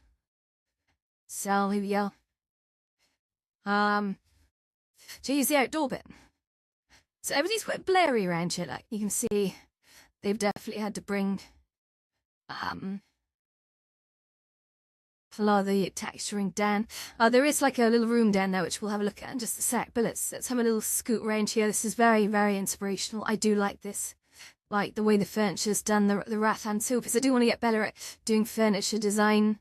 So, here we go. Geez, the outdoor bit. So everything's quite blurry around here. Like, you can see they've definitely had to bring, a lot of the texturing down. There is like a little room down there, which we'll have a look at in just a sec. But let's have a little scoot around here. This is very, very inspirational. I do like this. Like the way the furniture's done, the Rathan sofas. I do want to get better at doing furniture design,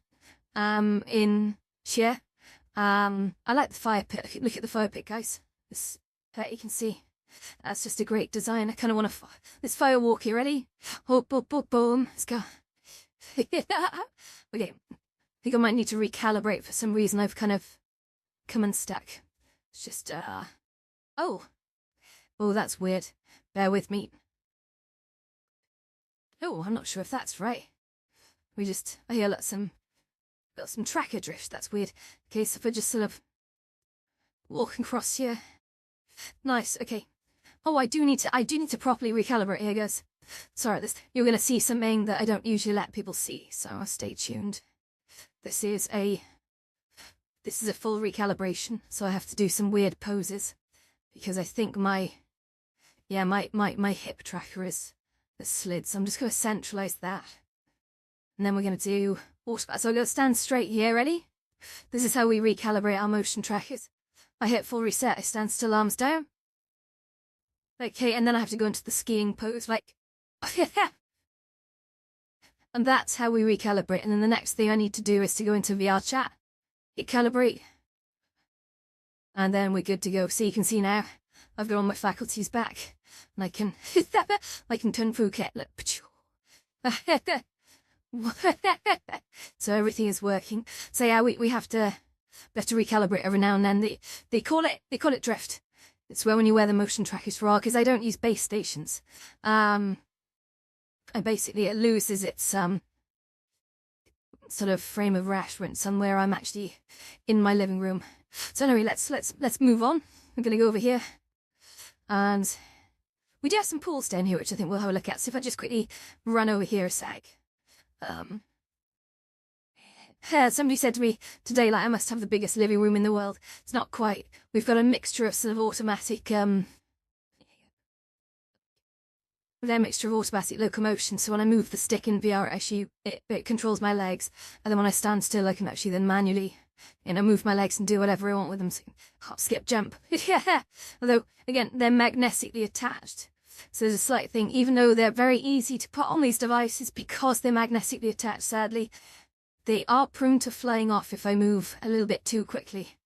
in here. I like the fire pit. Look at the fire pit, guys. This, you can see. That's just a great design. I kind of want to... This fire walk here, ready? Oh, boom, boom, boom. Let's go. Okay. I think I might need to recalibrate for some reason. I've kind of come unstuck. It's just, Oh, that's weird. Bear with me. Oh, I'm not sure if that's right. I hear got some tracker drift. That's weird. Okay, so if I just sort of walking across here. Nice, okay. Oh, I do need to properly recalibrate here, guys. Sorry, you're going to see something that I don't usually let people see, so stay tuned. This is a full recalibration, so I have to do some weird poses because I think my hip tracker is slid, so I'm just going to centralize that. And then we're going to do autopilot. So I'm going to stand straight here, ready? This is how we recalibrate our motion trackers. I hit full reset, I stand still, arms down. Okay, and then I have to go into the skiing pose, like, and that's how we recalibrate. And then the next thing I need to do is to go into VR chat, hit calibrate, and then we're good to go. So you can see now, I've got all my faculties back, and I can turn Phuket, look, so everything is working. So yeah, we have to recalibrate every now and then. They call it drift. It's when you wear the motion trackers for all, because I don't use base stations. And basically it loses its sort of frame of reference somewhere I'm actually in my living room. So anyway, let's move on. I'm gonna go over here, and we do have some pools down here, which I think we'll have a look at. So if I just quickly run over here a sec. Somebody said to me today, like, I must have the biggest living room in the world. It's not quite. We've got a mixture of sort of automatic, locomotion. So when I move the stick in VR, it controls my legs. And then when I stand still, I can actually then manually, move my legs and do whatever I want with them. So, hop, skip, jump. Yeah. Although, again, they're magnetically attached. So there's a slight thing, even though they're very easy to put on these devices, because they're magnetically attached, sadly, they are prone to flying off if I move a little bit too quickly,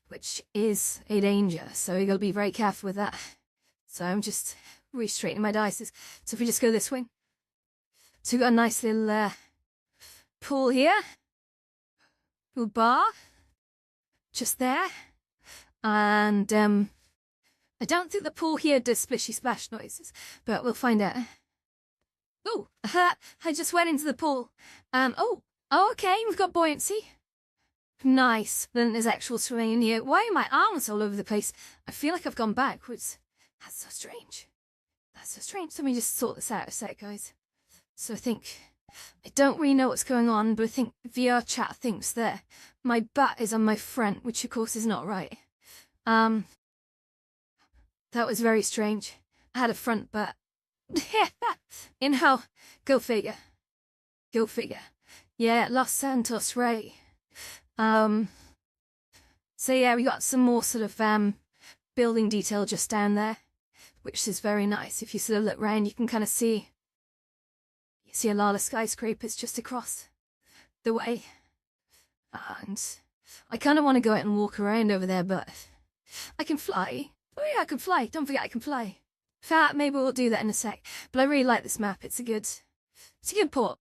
which is a danger. So you gotta be very careful with that. So I'm just re-straightening my dices. So if we just go this way. So we've got a nice little pool here. Little bar. Just there. And I don't think the pool here does splishy splash noises, but we'll find out. Oh, I just went into the pool. Oh, okay, we've got buoyancy. Nice. Then there's actual swimming in here. Why are my arms all over the place? I feel like I've gone backwards. That's so strange. Let me just sort this out a sec, guys. So I don't really know what's going on, but I think VR chat thinks that my butt is on my front, which of course is not right. That was very strange. I had a front butt. Inhale. Go figure. Yeah, Los Santos, right. So yeah, we got some more sort of building detail just down there, which is very nice. If you sort of look around, you can kind of see a lot of skyscrapers just across the way. And I kind of want to go out and walk around over there, but I can fly. Oh yeah, I can fly. Don't forget I can fly. In fact, maybe we'll do that in a sec. But I really like this map. It's a good port.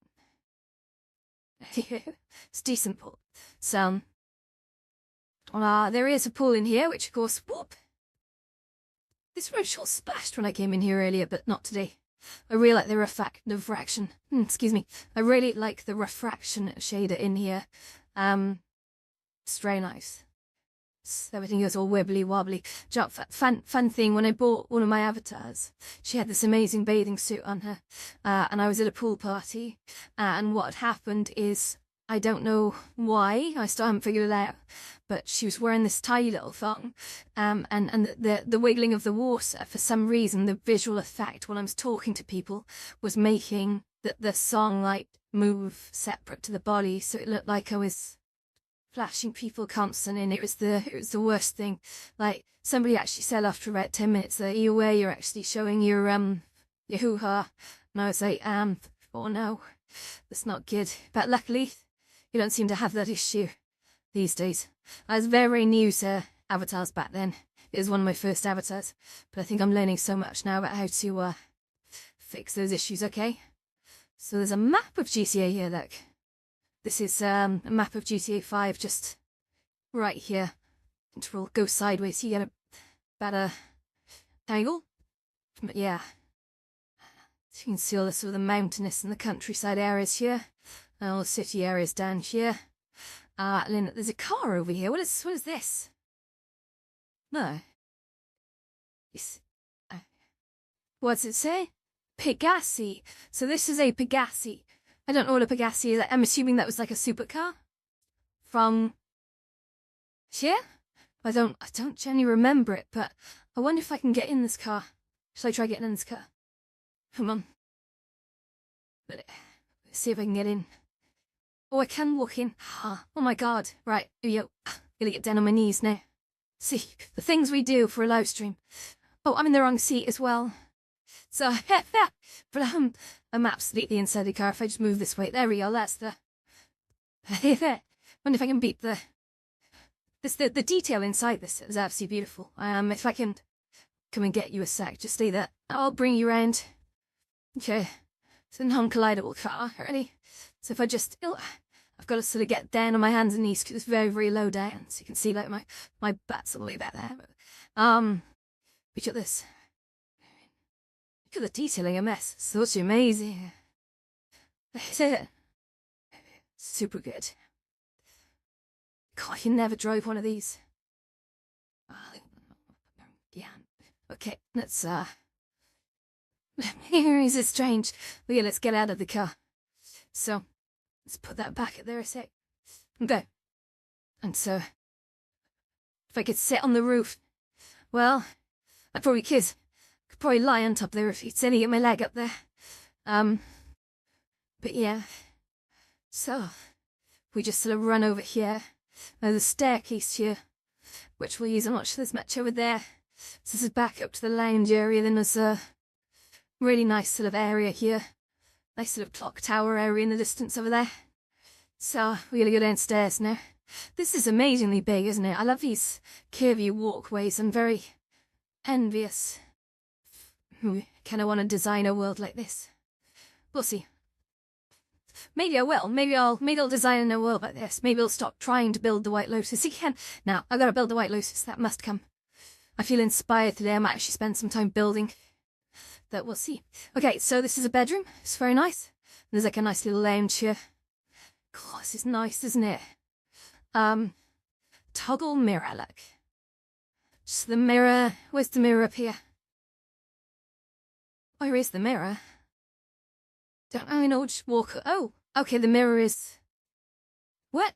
It's a decent pool. So, there is a pool in here, which of course, whoop. This road sure splashed when I came in here earlier, but not today. I really like the refraction. I really like the refraction shader in here. It's very nice. Everything goes all wibbly wobbly. Fun thing, when I bought one of my avatars, she had this amazing bathing suit on her, and I was at a pool party, and what happened is, I don't know why, I still haven't figured it out, but she was wearing this tiny little thong, and the wiggling of the water, for some reason, the visual effect when I was talking to people was making the song like move separate to the body, so it looked like I was flashing people constant, and it was the worst thing. Like, somebody actually said after about 10 minutes that you're actually showing your hoo-ha, and I was like, oh no, that's not good. But luckily, you don't seem to have that issue these days. I was very new to avatars back then. It was one of my first avatars, but I think I'm learning so much now about how to fix those issues, okay? So there's a map of GTA here, look. This is a map of GTA 5 just right here. Control go sideways, you get a better angle. But yeah, you can see all the sort of the mountainous and the countryside areas here. And all the city areas down here. And then there's a car over here. What is this? No. What's it say? Pegassi. So this is a Pegassi. I don't know what a Pegassi is. I'm assuming that was like a supercar from here. I don't genuinely remember it, but I wonder if I can get in this car. Shall I try getting in this car? Come on. Let's see if I can get in. Oh, I can walk in. Oh my god. Right, yo. Gonna get down on my knees now. See, the things we do for a live stream. Oh, I'm in the wrong seat as well. So, but I'm absolutely inside the car. If I just move this way, there we go. That's the. Wonder if I can beat the detail inside this is absolutely beautiful. If I can come and get you a sec, just stay there. I'll bring you around. Okay, it's a non-collidable car. Ready? So if I just, I've got to sort of get down on my hands and knees because it's very, very low down. So you can see like my butt's all the way back there. Look at this. Look at the detailing, a mess. Such amazing. Super good. God, I never drove one of these. Yeah. Okay, let's is it strange? Well, yeah, let's get out of the car. So, let's put that back at there a sec. Okay. And so, if I could sit on the roof, well, I'd probably could probably lie on top there if you'd only get my leg up there. But yeah. So, we just sort of run over here. There's a staircase here, which we'll use. I'm not sure there's much over there. So this is back up to the lounge area. Then there's a really nice sort of area here. Nice sort of clock tower area in the distance over there. So, we're gonna go downstairs now. This is amazingly big, isn't it? I love these curvy walkways. I'm very envious. Kind of want to design a world like this. We'll see. Maybe I will. Maybe I'll design a world like this. Maybe I'll stop trying to build the White Lotus again. Now, I've got to build the White Lotus. That must come. I feel inspired today. I might actually spend some time building. That we'll see. Okay, so this is a bedroom. It's very nice. There's like a nice little lounge here. God, this is nice, isn't it? Toggle mirror, look. Just the mirror. Where's the mirror up here? Where is the mirror? Don't I know, just walk. Oh, okay, the mirror is. What?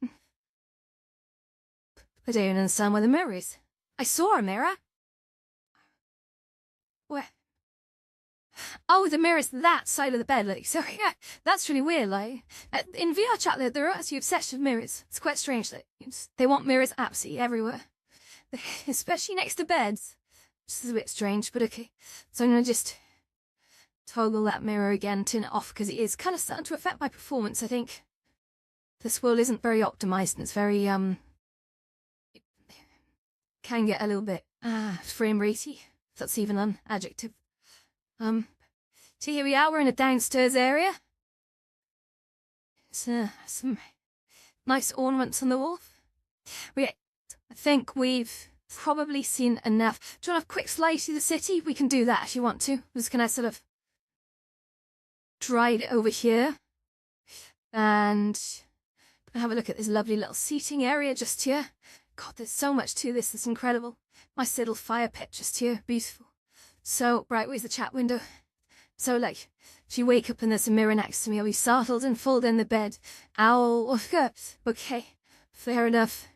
I don't understand where the mirror is. I saw a mirror. Where? Oh, the mirror's that side of the bed, like, sorry, yeah, that's really weird, like, in VR chat, they're actually obsessed with mirrors. It's quite strange, like, they want mirrors absolutely everywhere, especially next to beds. This is a bit strange, but okay. So I'm gonna just toggle that mirror again, turn it off, because it is kind of starting to affect my performance, I think. This world isn't very optimized, and it's very, it can get a little bit, frame ratey, if that's even an adjective. So here we are, we're in a downstairs area. There's some nice ornaments on the wall. I think we've probably seen enough. Do you want to have a quick slice through the city? We can do that if you want to. I'm just going to sort of drag it over here. And have a look at this lovely little seating area just here. God, there's so much to this that's incredible. Nice little fire pit just here, beautiful. So, right, where's the chat window? So, like, if you wake up and there's a mirror next to me, I'll be startled and fold in the bed. Ow. Okay, fair enough.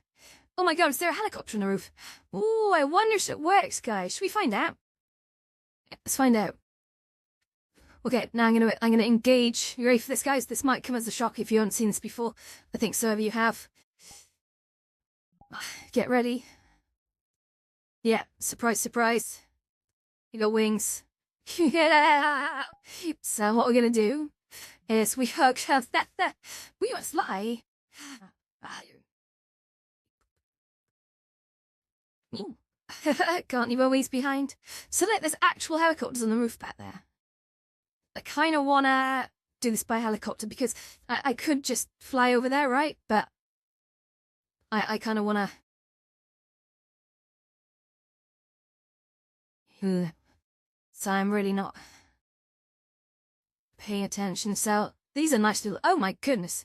Oh my god, is there a helicopter on the roof? Ooh, I wonder if it works, guys. Should we find out? Yeah, let's find out. Okay, now I'm gonna engage. You ready for this, guys? This might come as a shock if you haven't seen this before. I think some of you have. Get ready. Yeah, surprise, surprise. You got wings. Yeah. So what we're gonna do is we hug that. We must fly. Can't leave our ways behind. So like, there's actual helicopters on the roof back there. I kind of wanna do this by helicopter because I could just fly over there, right? But I kind of wanna. So I'm really not paying attention. So these are nice little. Oh my goodness,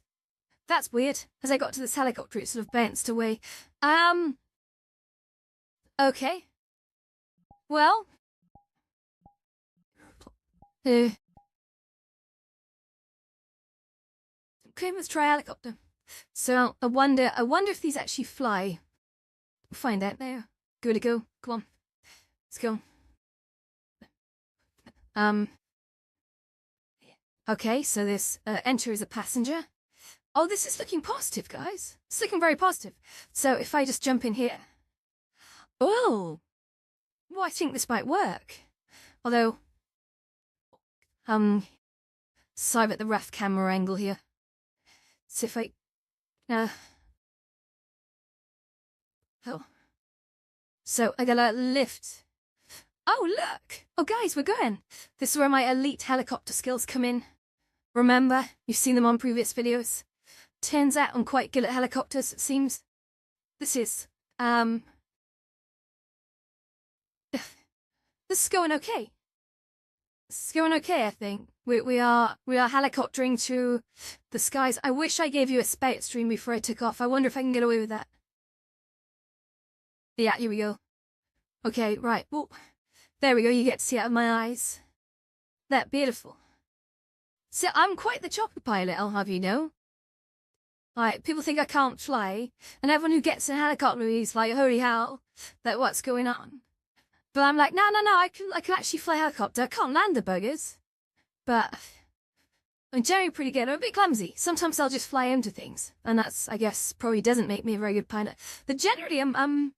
that's weird. As I got to this helicopter, it sort of bounced away. Okay. Well. Okay, let's try helicopter. So I wonder if these actually fly. We'll find out now. Good to go. Come on, let's go. Okay, so this enter as a passenger. Oh, this is looking positive, guys. It's looking very positive. So if I just jump in here. Oh, well, I think this might work. Although, sorry about the rough camera angle here. So if I, oh, so I gotta lift. Oh, look! Oh, guys, we're going. This is where my elite helicopter skills come in. Remember, you've seen them on previous videos. Turns out I'm quite good at helicopters, it seems. This is, this is going okay. This is going okay, I think. We are helicoptering to the skies. I wish I gave you a spout stream before I took off. I wonder if I can get away with that. Yeah, here we go. Okay, right. Well, there we go. You get to see out of my eyes. That beautiful. So I'm quite the chopper pilot, I'll have you know. Like, people think I can't fly, and everyone who gets in a helicopter is like, holy hell, like, what's going on? But I'm like, no, I can actually fly a helicopter. I can't land the buggers. But I'm generally pretty good. I'm a bit clumsy. Sometimes I'll just fly into things, and that's, I guess, probably doesn't make me a very good pilot. But generally, even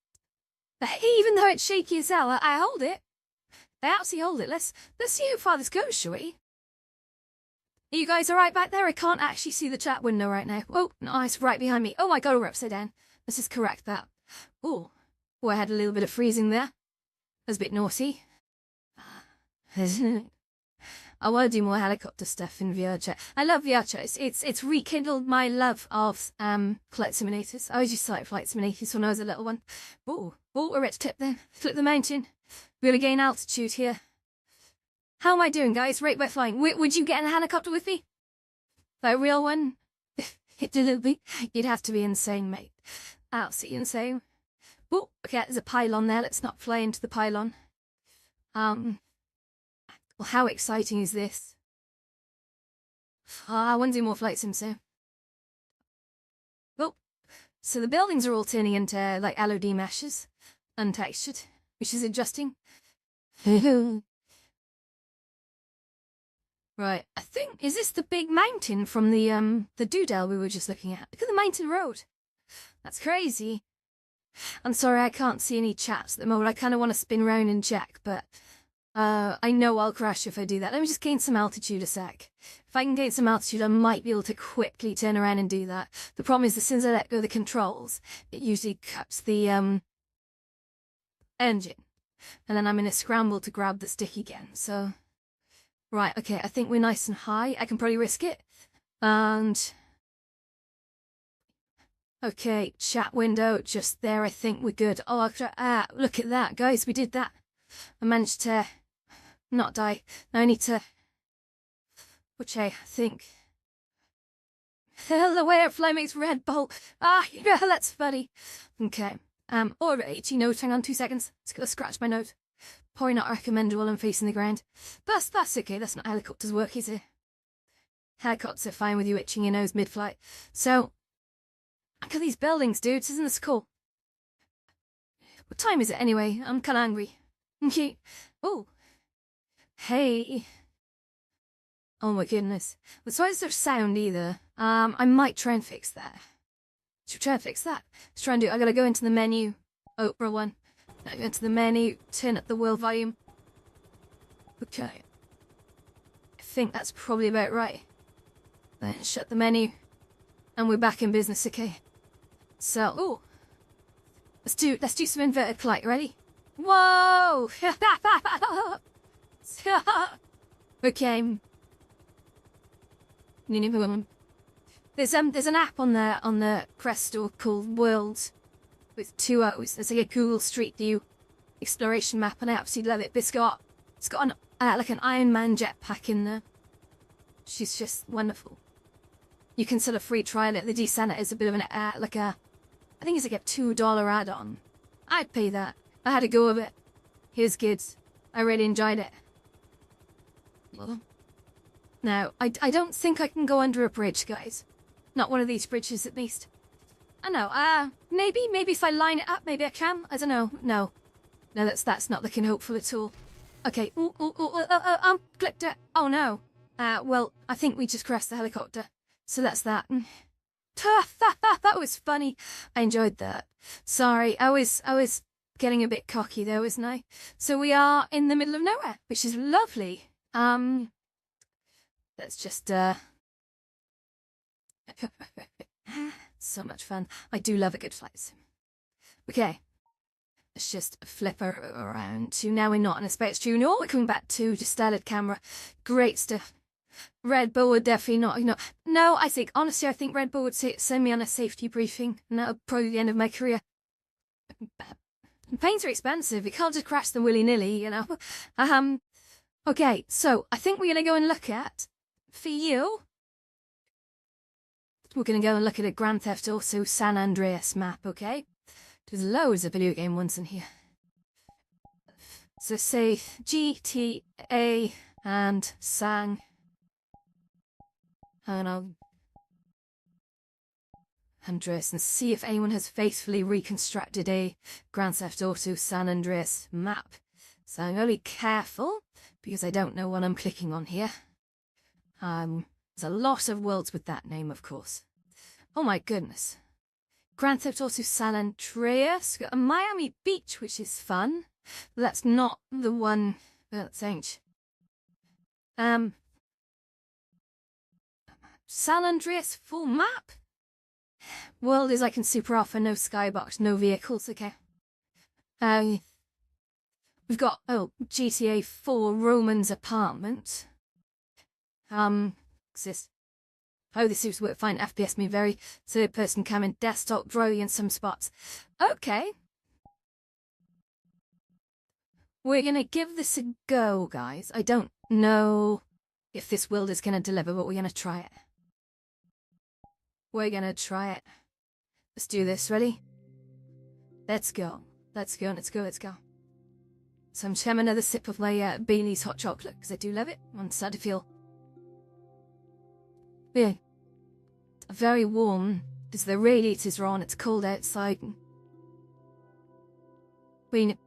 though it's shaky as hell, I hold it. I absolutely hold it. Let's see how far this goes, shall we? Are you guys alright back there? I can't actually see the chat window right now. Oh, nice, right behind me. Oh my god, we're upside down. Let's just correct that. Oh, I had a little bit of freezing there. That's a bit naughty. I want to do more helicopter stuff in VR chat. I love VR chat. It's rekindled my love of flight simulators. I always used to like flight simulators when I was a little one. Oh, we're at the tip there. Flip the mountain. We're gonna gain altitude here. How am I doing, guys? Rate by flying. Would you get in a helicopter with me? Like a real one? You'd have to be insane, mate. Absolutely insane. Oh, okay, there's a pylon there. Let's not fly into the pylon. Well, how exciting is this? I want to do more flight sims soon. Oh, so the buildings are all turning into like LOD meshes, untextured, which is interesting. Right, I think, is this the big mountain from the doodle we were just looking at? Look at the mountain road. That's crazy. I'm sorry I can't see any chats at the moment. I kind of want to spin round and check, but I know I'll crash if I do that. Let me just gain some altitude a sec. If I can gain some altitude, I might be able to quickly turn around and do that. The problem is, as soon as I let go of the controls, it usually cuts the engine. And then I'm in a scramble to grab the stick again, so... Right, okay, I think we're nice and high. I can probably risk it. And... Okay, chat window, just there, I think we're good. Oh, look at that, guys, we did that. I managed to not die. Now I need to... Which I think... The way airfly makes Red Bull. Ah, yeah, that's funny. Okay. Alright, hang on 2 seconds. Just gotta scratch my note. Probably not recommended while I'm facing the ground. That's okay, that's not how helicopters work, is it? Helicopters are fine with you itching your nose mid-flight. So, look at these buildings, dudes, isn't this cool? What time is it anyway? I'm kinda hungry. Okay. Oh. Hey. Oh my goodness. Well, so why is there sound either? I might try and fix that. Should we try and fix that? Let's try and do it. I gotta go into the menu. Oprah one. Now go into the menu, turn up the world volume. Okay. I think that's probably about right. Then shut the menu. And we're back in business, okay? So, ooh. Let's do some inverted flight, ready? Whoa! Okay. There's an app on the Crest Store called Worlds with 2 O's. It's like a Google Street View exploration map, and I absolutely love it. But it's got an like an Iron Man jetpack in there. She's just wonderful. You can sort of free trial it. The descent is a bit of an I think it's like a $2 add-on. I'd pay that. I had a go of it. Here's good. I really enjoyed it. Now, I don't think I can go under a bridge, guys. Not one of these bridges, at least. I know, maybe if I line it up, maybe I can. I don't know. No, that's not looking hopeful at all. Okay, clicked it. Oh no. Well, I think we just crashed the helicopter. So that's that. That was funny. I enjoyed that. Sorry, I was getting a bit cocky there, wasn't I? So we are in the middle of nowhere, which is lovely. That's just, so much fun. I do love a good flight sim. Okay. Let's just flip her around to now we're not in a Space Junior. We're coming back to just standard camera. Great stuff. Red Bull would definitely not. No, honestly, I think Red Bull would send me on a safety briefing, and that would probably be the end of my career. Planes are expensive. You can't just crash them willy-nilly, you know. Okay, so I think we're going to go and look at, for you, we're going to go and look at a Grand Theft Auto San Andreas map, okay? There's loads of video game ones in here. So say GTA and San. And I'll Andreas and see if anyone has faithfully reconstructed a Grand Theft Auto San Andreas map. So I'm going to be careful because I don't know what I'm clicking on here. There's a lot of worlds with that name, of course. Oh my goodness. Grand Theft Auto San Andreas, got a Miami Beach, which is fun. But that's not the one that's ancient. San Andreas full map? World is like in super offer, no skybox, no vehicles, okay. We've got, GTA 4 Roman's apartment. Exist. Oh, this seems to work fine. FPS may vary. Third-person cam and desktop drawing in some spots. Okay. We're gonna give this a go, guys. I don't know if this world is gonna deliver, but we're gonna try it. We're gonna try it. Let's do this. Ready? Let's go. Let's go. So I'm just having another sip of my Bailey's hot chocolate, because I do love it. I'm starting to feel... yeah. Very warm, because the radiators are on, it's cold outside. We...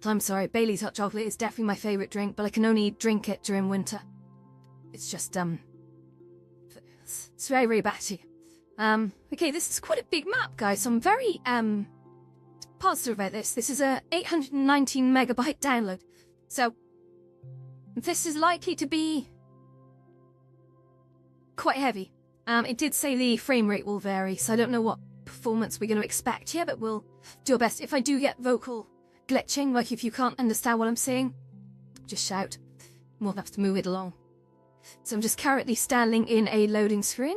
I'm sorry, Bailey's hot chocolate is definitely my favourite drink, but I can only drink it during winter. It's just, it's very, very batty. Okay, this is quite a big map, guys, so I'm very, positive about this. This is a 819 megabyte download. So, this is likely to be quite heavy. It did say the frame rate will vary, so I don't know what performance we're going to expect here, but we'll do our best. If I do get vocal glitching, like if you can't understand what I'm saying, just shout. We'll have to move it along. So I'm just currently standing in a loading screen.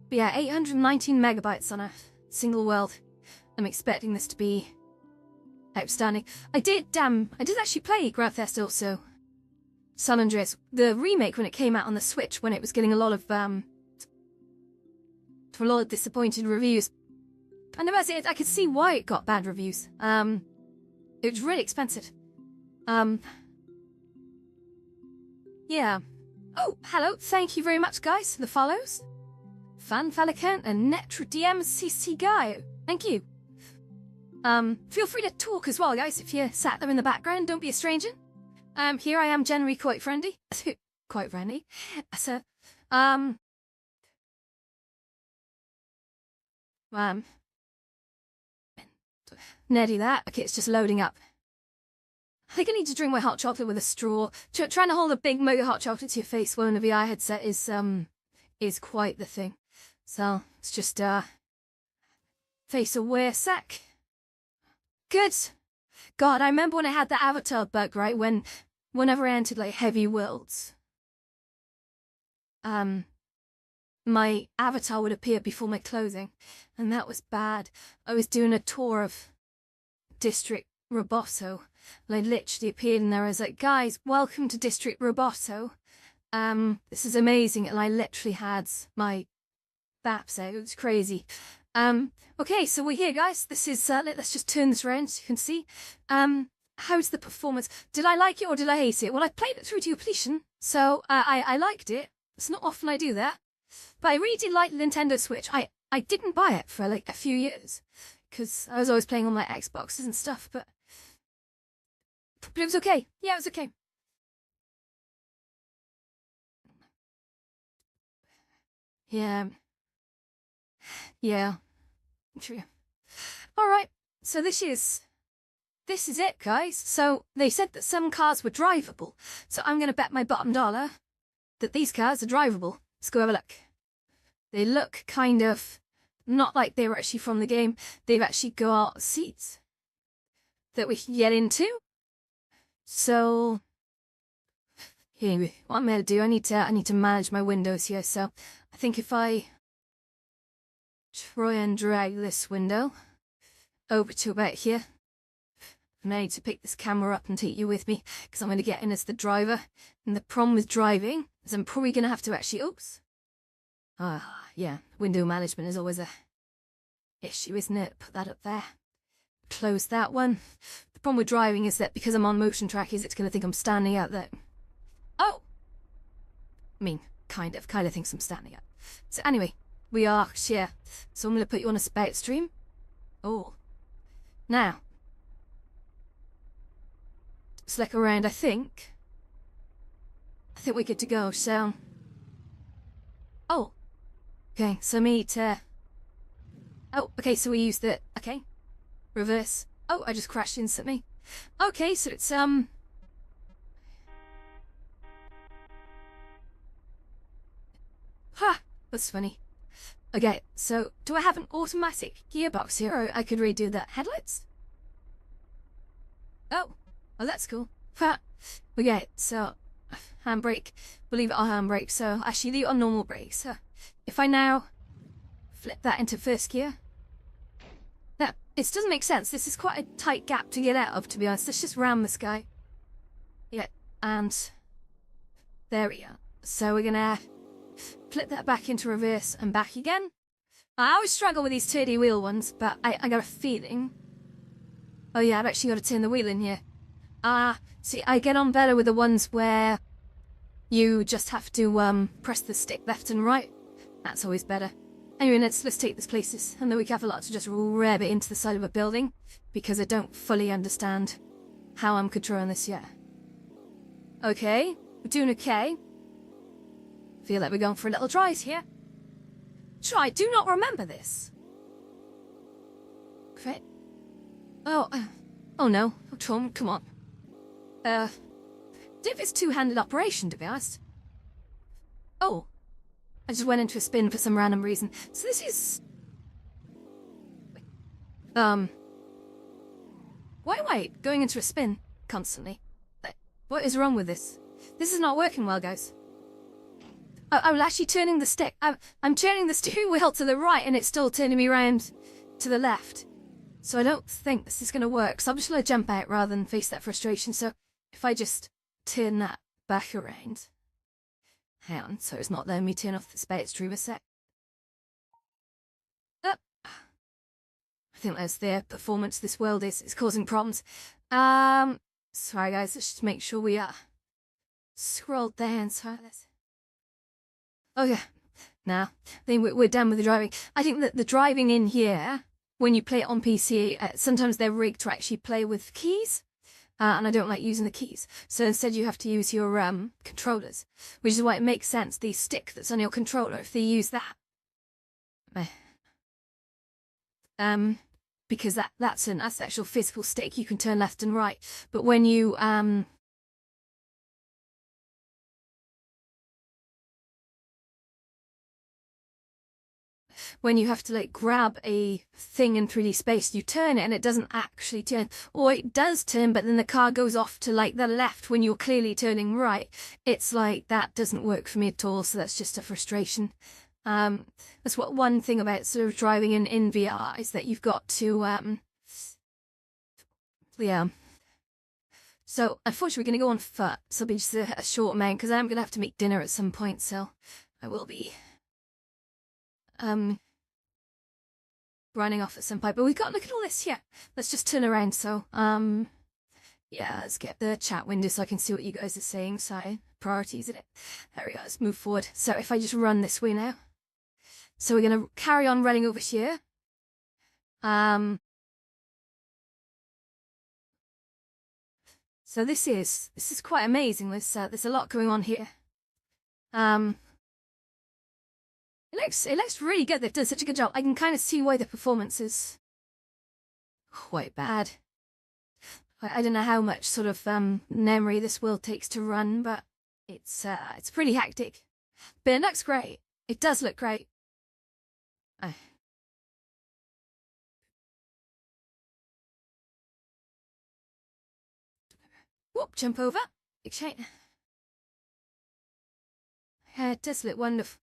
But yeah, 819 megabytes on a single world. I'm expecting this to be outstanding. I did actually play Grand Theft also. San Andreas, the remake when it came out on the Switch, when it was getting a lot of disappointed reviews. And I could see why it got bad reviews. It was really expensive. Yeah. Oh, hello. Thank you very much, guys, for the follows. Fanfalicant and Netra DMCC Guy. Thank you. Feel free to talk as well, guys, if you're sat there in the background. Don't be a stranger. Here I am generally quite friendly. Quite friendly. So, Neddy that. Okay, it's just loading up. I think I need to drink my hot chocolate with a straw. Trying to hold a big mug of hot chocolate to your face while in a VR headset is quite the thing. So, it's just, face aware sec. Good. God, I remember when I had the avatar bug, right? Whenever I entered, like, heavy worlds. My avatar would appear before my clothing. And that was bad. I was doing a tour of District Roboto. And I literally appeared and there. I was like, guys, welcome to District Roboto. This is amazing. And I literally had my baps out. It was crazy. Okay, so we're here, guys. This is, let's just turn this around so you can see. How's the performance? Did I like it or did I hate it? Well, I played it through to completion, so I liked it. It's not often I do that. But I really did like the Nintendo Switch. I didn't buy it for like a few years, because I was always playing on my Xboxes and stuff, but it was okay. Yeah, it was okay. Yeah. Yeah. True. Alright, so this is it, guys. So, they said that some cars were drivable, so I'm gonna bet my bottom dollar that these cars are drivable. Let's go have a look. They look kind of not like they were actually from the game. They've actually got seats that we can get into. So, here, what I'm gonna do, I need to manage my windows here, so I think if I try and drag this window over to about here. And I need to pick this camera up and take you with me, because I'm going to get in as the driver. And the problem with driving is I'm probably going to have to actually... Oops. Yeah. Window management is always a issue, isn't it? Put that up there. Close that one. The problem with driving is that because I'm on motion track, it's going to think I'm standing out there. Oh! I mean, kind of thinks I'm standing up. So anyway, we are here. So I'm going to put you on a spout stream. Oh. Now. Slick around, I think we're good to go, so... Oh. Okay, so me to... Oh, okay, so we use the... Okay. Reverse. Oh, I just crashed instantly. Okay, so it's, Ha! That's funny. Okay, so do I have an automatic gearbox here, or I could redo the headlights? Oh. Oh, that's cool. Okay, so handbrake. We'll leave it on handbrake. So actually leave it on normal brake. So if I now flip that into first gear. Now, it doesn't make sense. This is quite a tight gap to get out of, to be honest. Let's just ram this guy. Yeah, and there we go. So we're gonna flip that back into reverse and back again. I always struggle with these 2D wheel ones, but I got a feeling. Oh yeah, I've actually got to turn the wheel in here. See, I get on better with the ones where you just have to, press the stick left and right. That's always better. Anyway, let's take this places, and then we have a lot to just rev it into the side of a building, because I don't fully understand how I'm controlling this yet. Okay, we're doing okay. Feel like we're going for a little drive here. I do not remember this. Great. Oh no, Tom, come on. If it's two-handed operation, to be honest. Oh. I just went into a spin for some random reason. So this is... Why wait? Going into a spin constantly. What is wrong with this? This is not working well, guys. I'm actually turning the stick. I'm turning the steering wheel to the right and it's still turning me around to the left. So I don't think this is going to work. So I'm just going to jump out rather than face that frustration. So if I just turn that back around. Hang on, so it's not letting me turn off the spades stream a sec. I think that's their performance. This world is causing problems. Sorry guys, let's just make sure we scroll down. Sorry, let's... Okay, now I think we're done with the driving. I think that the driving in here, when you play it on PC, sometimes they're rigged to actually play with keys. And I don't like using the keys. So instead you have to use your controllers, which is why it makes sense, the stick that's on your controller, if they use that. Because that's an actual physical stick, you can turn left and right. But when you have to like grab a thing in 3D space, you turn it and it doesn't actually turn. Or it does turn, but then the car goes off to like the left when you're clearly turning right. It's like, that doesn't work for me at all, so that's just a frustration. That's what one thing about sort of driving in VR is that you've got to, yeah. So, unfortunately, we're going to go on foot. So it'll be just a short amount, because I'm going to have to make dinner at some point, so I will be, running off at some point. But we've got, look at all this here. Let's just turn around, so, yeah, let's get the chat window so I can see what you guys are saying. So, priorities in it. There we go, let's move forward. So if I just run this way now. So we're going to carry on running over here. So this is quite amazing. There's a lot going on here. It looks really good. They've done such a good job. I can kind of see why the performance is quite bad. I don't know how much sort of memory this world takes to run, but it's pretty hectic. But it looks great. It does look great. Whoop, jump over. Big chain. Yeah, it does look wonderful.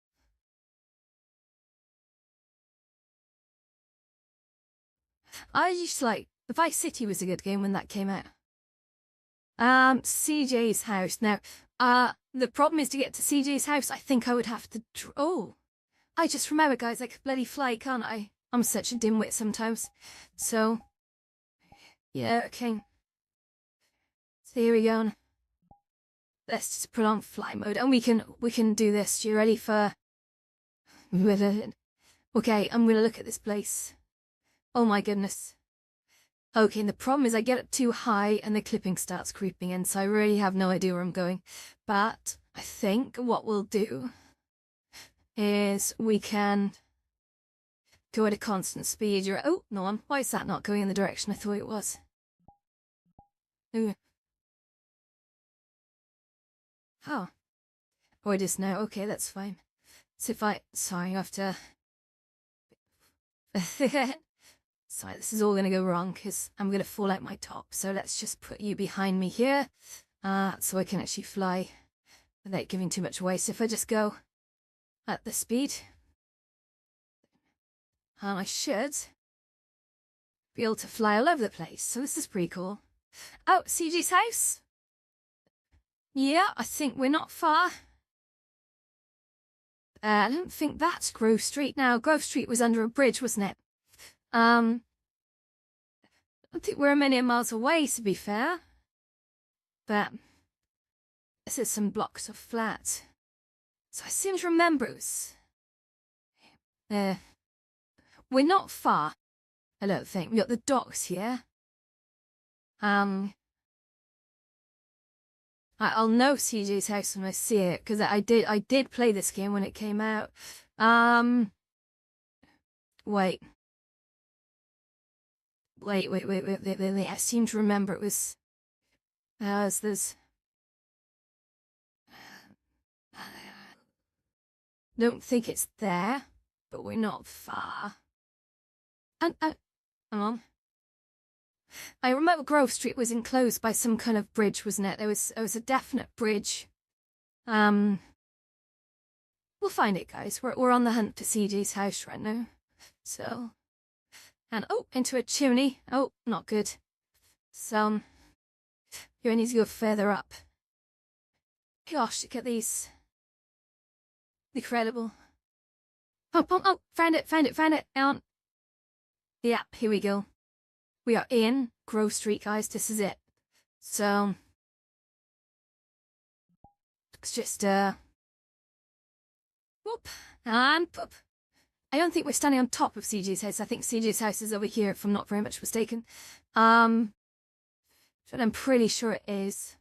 I used to like, Vice City was a good game when that came out. CJ's house. Now, the problem is to get to CJ's house, I think I would have to... Oh, I just remember, guys, I could bloody fly, can't I? I'm such a dimwit sometimes. So, yeah, okay. So here we go. Let's just put on fly mode, and we can do this. You ready for... Okay, I'm gonna look at this place. Oh my goodness. Okay, and the problem is I get it too high and the clipping starts creeping in, so I really have no idea where I'm going. But I think what we'll do is we can go at a constant speed. Oh, no, why is that not going in the direction I thought it was? Ooh. Oh. Oh, it is now. Okay, that's fine. So if sorry, I have to... Sorry, this is all going to go wrong because I'm going to fall out my top. So let's just put you behind me here so I can actually fly without giving too much away. So if I just go at the speed, and I should be able to fly all over the place. So this is pretty cool. Oh, CG's house? Yeah, I think we're not far. I don't think that's Grove Street. Now, Grove Street was under a bridge, wasn't it? I don't think we're a million miles away, to be fair. But this is some blocks of flats. So I seem to remember it was... we're not far, I don't think. We got the docks here. I'll know CJ's house when I see it, because I did play this game when it came out. Wait. I seem to remember it was... there's... Don't think it's there, but we're not far. And, hang on. I remember Grove Street was enclosed by some kind of bridge, wasn't it? There was a definite bridge. We'll find it, guys. We're on the hunt for CJ's house right now. So, And, oh, into a chimney. Oh, not good. So, you need to go further up. Gosh, look at these. Incredible. Oh, found it. Yeah, here we go. We are in Grove Street, guys. This is it. So, it's just, whoop, and poop. I don't think we're standing on top of CJ's house. I think CJ's house is over here, if I'm not very much mistaken. But I'm pretty sure it is.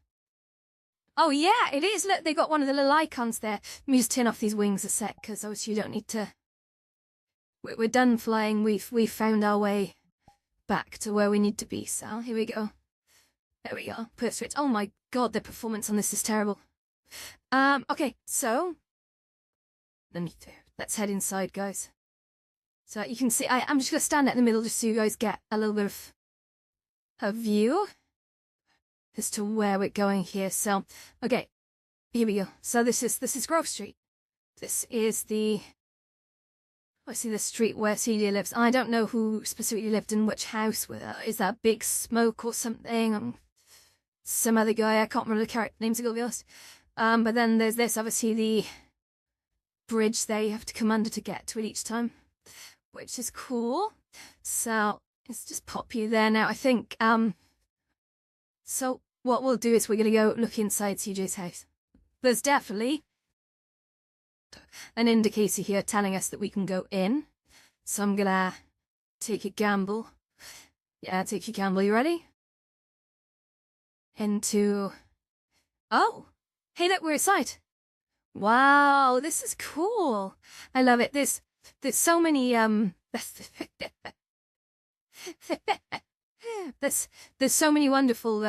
Oh, yeah, it is. Look, they got one of the little icons there. Let me just turn off these wings a sec, because obviously you don't need to... We're done flying. We've found our way back to where we need to be. So, here we go. There we go. Put switch. Oh my god, the performance on this is terrible. Okay, so... Let's head inside, guys. So you can see, I'm just going to stand out in the middle just so you guys get a little bit of a view as to where we're going here. So, okay, here we go. So this is Grove Street. This is the street where CJ lives. I don't know who specifically lived in which house. Is that Big Smoke or something? Some other guy, I can't remember the character names, to be honest. But then there's this, obviously the bridge there you have to come under to get to it each time, which is cool. So let's just pop you there now. I think, so what we'll do is we're going to go look inside CJ's house. There's definitely an indicator here telling us that we can go in. So I'm going to take a gamble. Yeah, take your gamble. You ready? Into... Oh! Hey, look, we're inside. Wow, this is cool. I love it. There's so many there's so many wonderful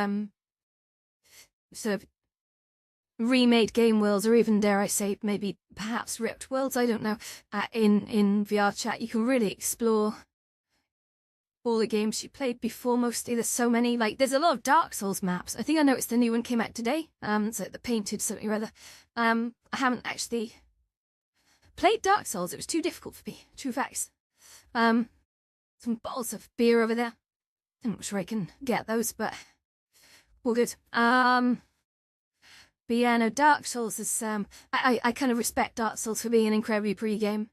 sort of remade game worlds, or even dare I say maybe perhaps ripped worlds, I don't know. In VR chat you can really explore all the games you played before. Mostly there's so many, like there's a lot of Dark Souls maps. I think I noticed the new one came out today. So the painted something or other. I haven't actually played Dark Souls. It was too difficult for me. True facts. Some bottles of beer over there. I'm not sure I can get those, but all good. But yeah, no, Dark Souls is I kind of respect Dark Souls for being an incredibly pretty game.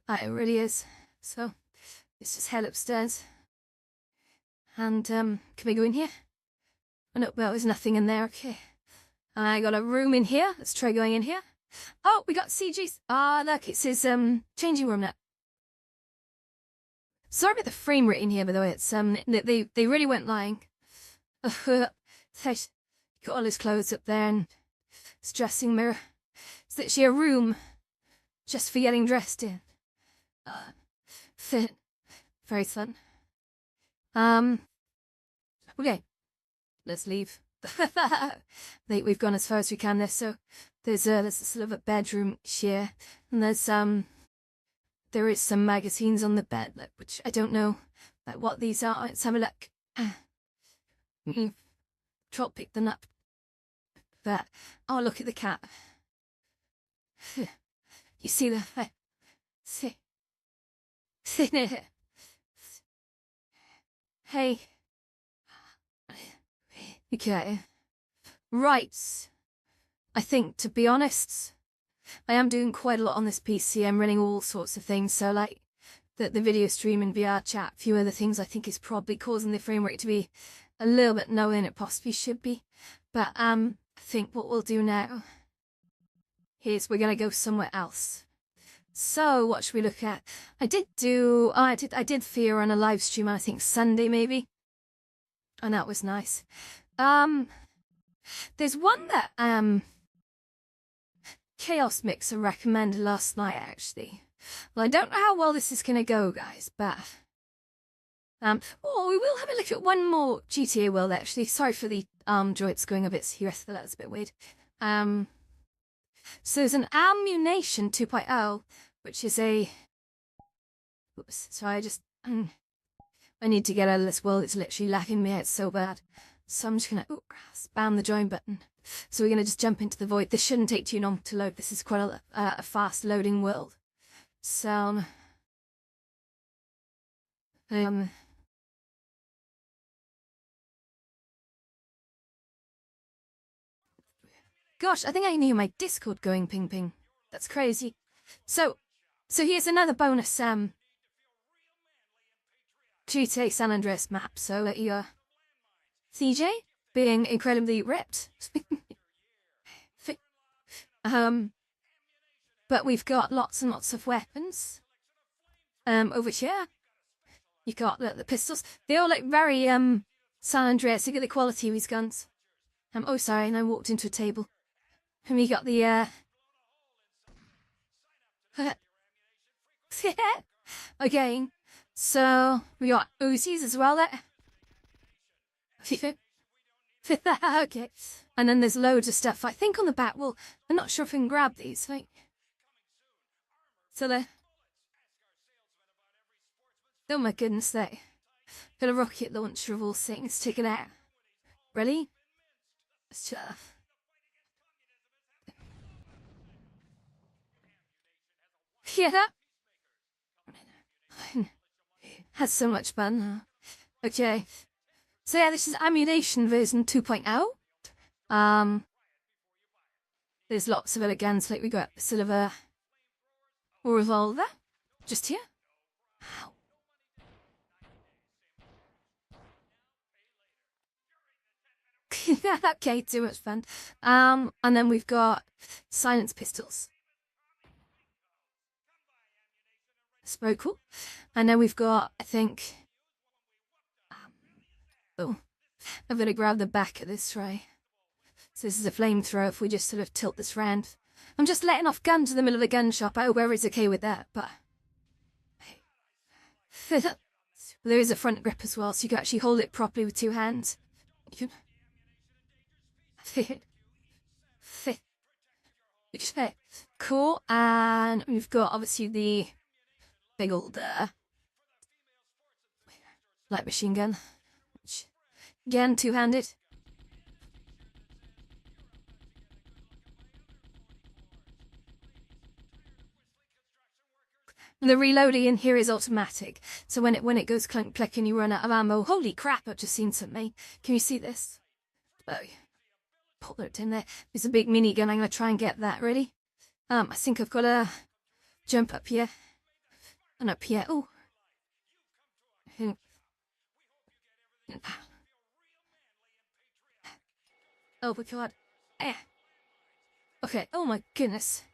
It really is. So let's just head upstairs. And can we go in here? Oh no, well, there's nothing in there. Okay. I got a room in here. Let's try going in here. Oh, we got CG's. Look, it says changing room now. Sorry about the frame rate in here, by the way. It's they really weren't lying. Got all his clothes up there, and his dressing mirror. It's literally a room just for getting dressed in. Fit. Very fun. Okay, let's leave. I think we've gone as far as we can there. So there's a sort of a bedroom here, and there is some magazines on the bed, like, which I don't know like what these are. Let's have a look. Trot picked them up. But oh, look at the cat. You see the see. Hey. Okay. Right. I think, to be honest, I am doing quite a lot on this PC. I'm running all sorts of things. So, like, the video stream and VR chat, a few other things I think is probably causing the frame rate to be a little bit lower than it possibly should be. But, I think what we'll do now is we're going to go somewhere else. So, what should we look at? I did Fear on a live stream, I think Sunday maybe. And that was nice. There's one that, Chaos Mixer recommended last night, actually. Well, I don't know how well this is going to go, guys, but... we will have a look at one more GTA world, actually. Sorry for the, droids going a bit serious, that's a bit weird. So there's an Ammunition 2.0, which is a... Oops, sorry, I need to get out of this world. It's literally lacking me out so bad. So I'm just going to spam the join button. So we're going to just jump into the void. This shouldn't take too long to load. This is quite a fast loading world. So Gosh, I think I knew my Discord going ping ping. That's crazy. So here's another bonus GTA San Andreas map. So you're CJ being incredibly ripped. But we've got lots and lots of weapons. Over here, you got the pistols. They all look very San Andreas. Look at the quality of these guns. Oh sorry, and I walked into a table. And we got the okay. So we got Uzis as well there. Okay. And then there's loads of stuff, I think, on the back wall. I'm not sure if I can grab these. Like, so there. Oh my goodness, they got a rocket launcher of all things. Take it out. Ready? Yeah. Has so much fun. Okay. So yeah, this is Ammunition version 2.0. There's lots of other guns, like we got sort of a revolver just here. Okay, too much fun. And then we've got silence pistols. That's very cool. And then we've got, I think, oh, I'm gonna grab the back of this tray. So this is a flamethrower if we just sort of tilt this round. I'm just letting off guns in the middle of a gun shop. I hope everybody's okay with that, but there is a front grip as well, so you can actually hold it properly with two hands. You can... Cool, and we've got obviously the big old light machine gun, which again two-handed. The reloading in here is automatic, so when it goes clunk click and you run out of ammo, holy crap! I've just seen something. Can you see this? Oh, put it in there. There's a big minigun. I'm gonna try and get that ready. I think I've got to jump up here and up here. Oh. Oh my god. Okay. Oh my goodness.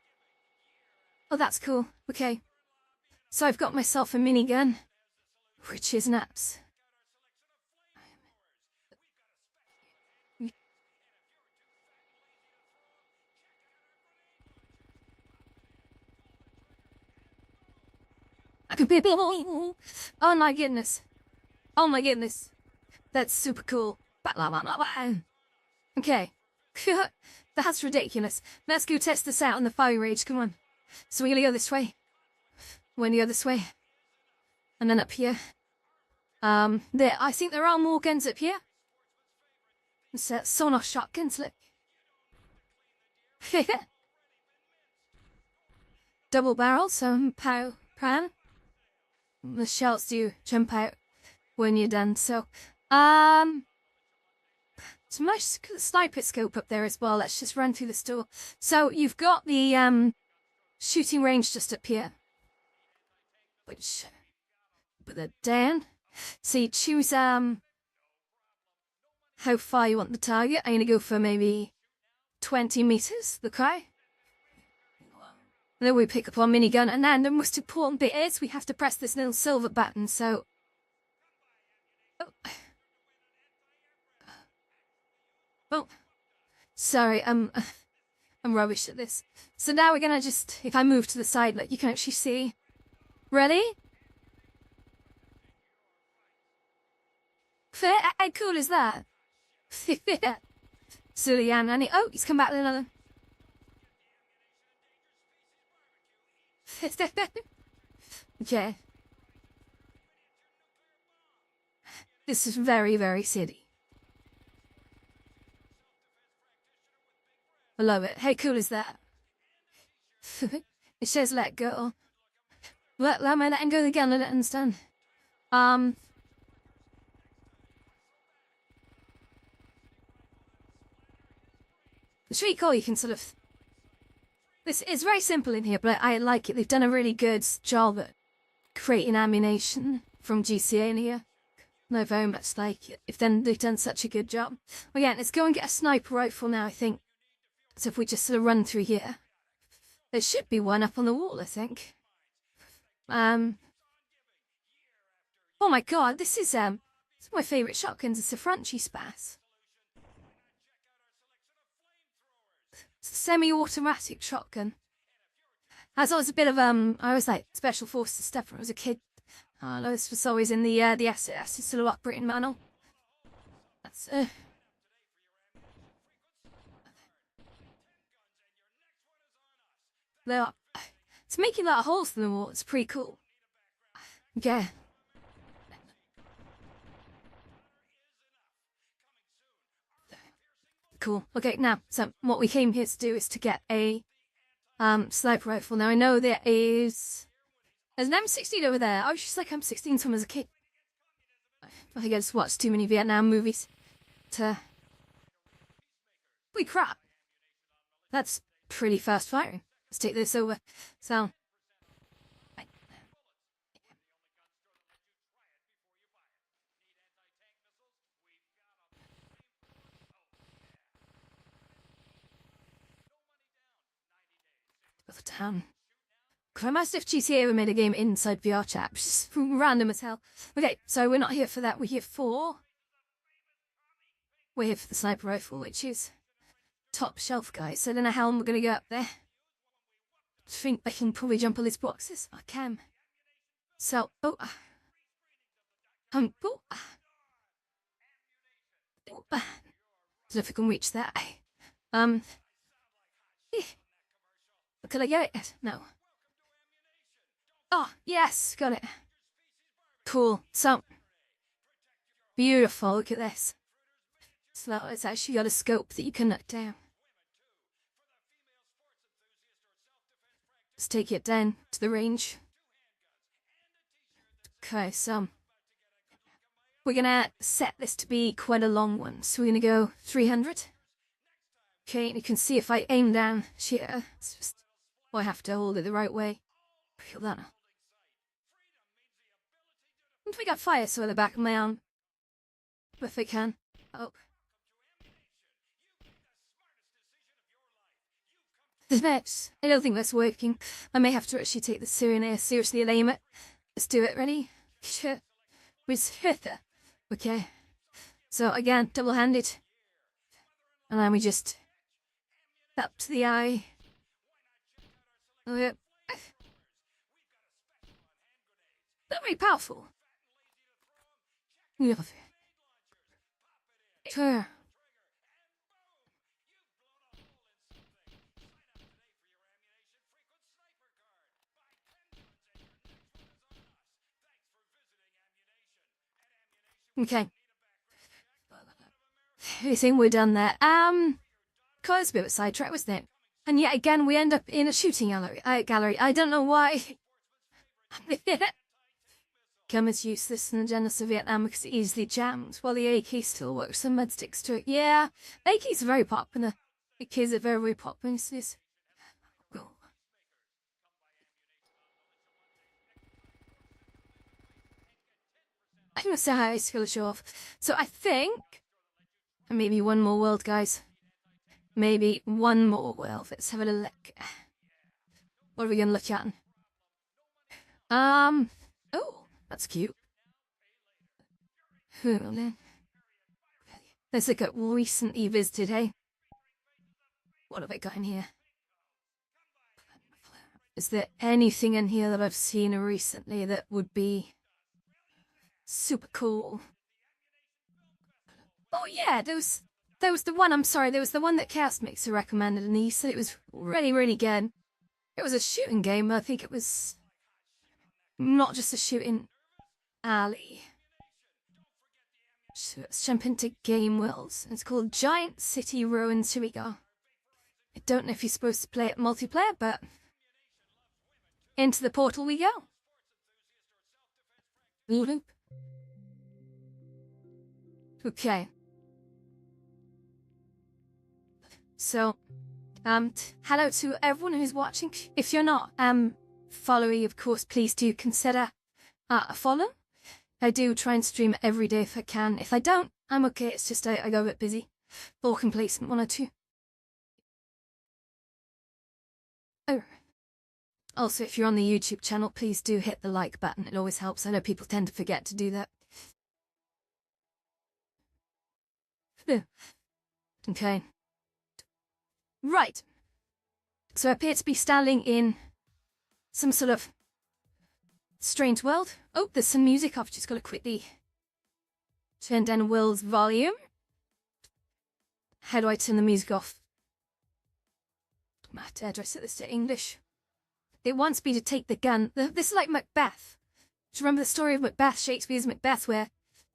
Oh, that's cool. Okay. So I've got myself a minigun, which is naps. Oh my goodness. Oh my goodness. That's super cool. Okay. That's ridiculous. Let's go test this out on the fire rage. Come on. So we're gonna go this way. We're gonna go this way. And then up here. There. I think there are more guns up here. It's sonar shotguns, look. Double barrel, so pow pran. The shells do jump out when you're done. So, it's a nice sniper scope up there as well. Let's just run through the store. So you've got the shooting range just up here, which put that down. So you choose how far you want the target. I'm gonna go for maybe 20 meters. The cry. And then we pick up our minigun, and then the most important bit is we have to press this little silver button. So, oh, sorry, I'm rubbish at this. So now we're gonna just, if I move to the side, like you can actually see. Ready? How cool is that? Silly Annie. Oh, he's come back with another. Okay. This is very, very silly. I love it. How cool is that? It says let go. Let me let him go again, I don't understand. It's really cool. You can sort of. This is very simple in here, but I like it. They've done a really good job at creating ammunition from GCA in here. And I very much like it. They've done such a good job. Again, let's go and get a sniper rifle now, I think. So if we just sort of run through here. There should be one up on the wall, I think. Oh my god, this is one of my favourite shotguns. It's a Frenchy Spas. It's a semi-automatic shotgun. As I was a bit of I was like special forces stuff when I was a kid. This was always in the SS, it's sort of operating manual. That's it's making a lot of holes in the wall. It's pretty cool. Yeah. Cool. Okay, now, so what we came here to do is to get a sniper rifle. Now I know there's an M16 over there. I was just like M16 when I was a kid. I think I just watched too many Vietnam movies to. Holy crap! That's pretty fast firing. Let's take this over. So. The town. I must if GTA ever made a game inside VR chat, which is random as hell. Okay, so we're not here for that. We're here for the sniper rifle, which is top shelf, guys. So I don't know how we're gonna go up there. I think I can probably jump all these boxes. I can. So don't know if I can reach that. Could I get it? No. Oh, yes, got it. Cool. So, beautiful. Look at this. So it's actually got a scope that you can knock down. Let's take it down to the range. Okay, so we're gonna set this to be quite a long one. So we're gonna go 300. Okay, and you can see if I aim down here, it's just. I have to hold it the right way. Feel that now. I think I got fire so at the back of my arm. If I can. Oh. That's. I don't think that's working. I may have to actually take this seriously and aim it. Let's do it. Ready? Okay. So again, double-handed. And then we just up to the eye. Oh, yeah. They're very powerful. Yeah. Sure. Okay. I think we're done there. Cause a bit of a sidetrack, wasn't it? And yet again, we end up in a shooting gallery. I don't know why. Gun is useless in the genus of Vietnam because it easily jams, while the AK still works. Some med sticks to it. Yeah, AKs are very popular. AKs are very, very popular. I'm gonna say hi, it's gonna show off. So I think maybe one more world, guys. Maybe one more world. Let's have a look. What are we gonna look at? Oh, that's cute. Let's look at recently visited, hey? What have I got in here? Is there anything in here that I've seen recently that would be super cool? Oh yeah, there was the one, I'm sorry, there was the one that Chaos Mixer recommended and he said it was really, really good. It was a shooting game, I think it was not just a shooting alley. So let's jump into Game Worlds. It's called Giant City Ruins. Here we go. I don't know if you're supposed to play it multiplayer, but into the portal we go. Okay. So, hello to everyone who's watching. If you're not, following, of course, please do consider, a follow. I do try and stream every day if I can. If I don't, I'm okay. It's just I go a bit busy. Or complacent, one or two. Oh. Also, if you're on the YouTube channel, please do hit the like button. It always helps. I know people tend to forget to do that. Okay. Right. So I appear to be standing in some sort of strange world. Oh, there's some music. I've just got to quickly turn down Will's volume. How do I turn the music off? How do I set this to English? It wants me to take the gun. This is like Macbeth. Do you remember the story of Macbeth, Shakespeare's Macbeth, where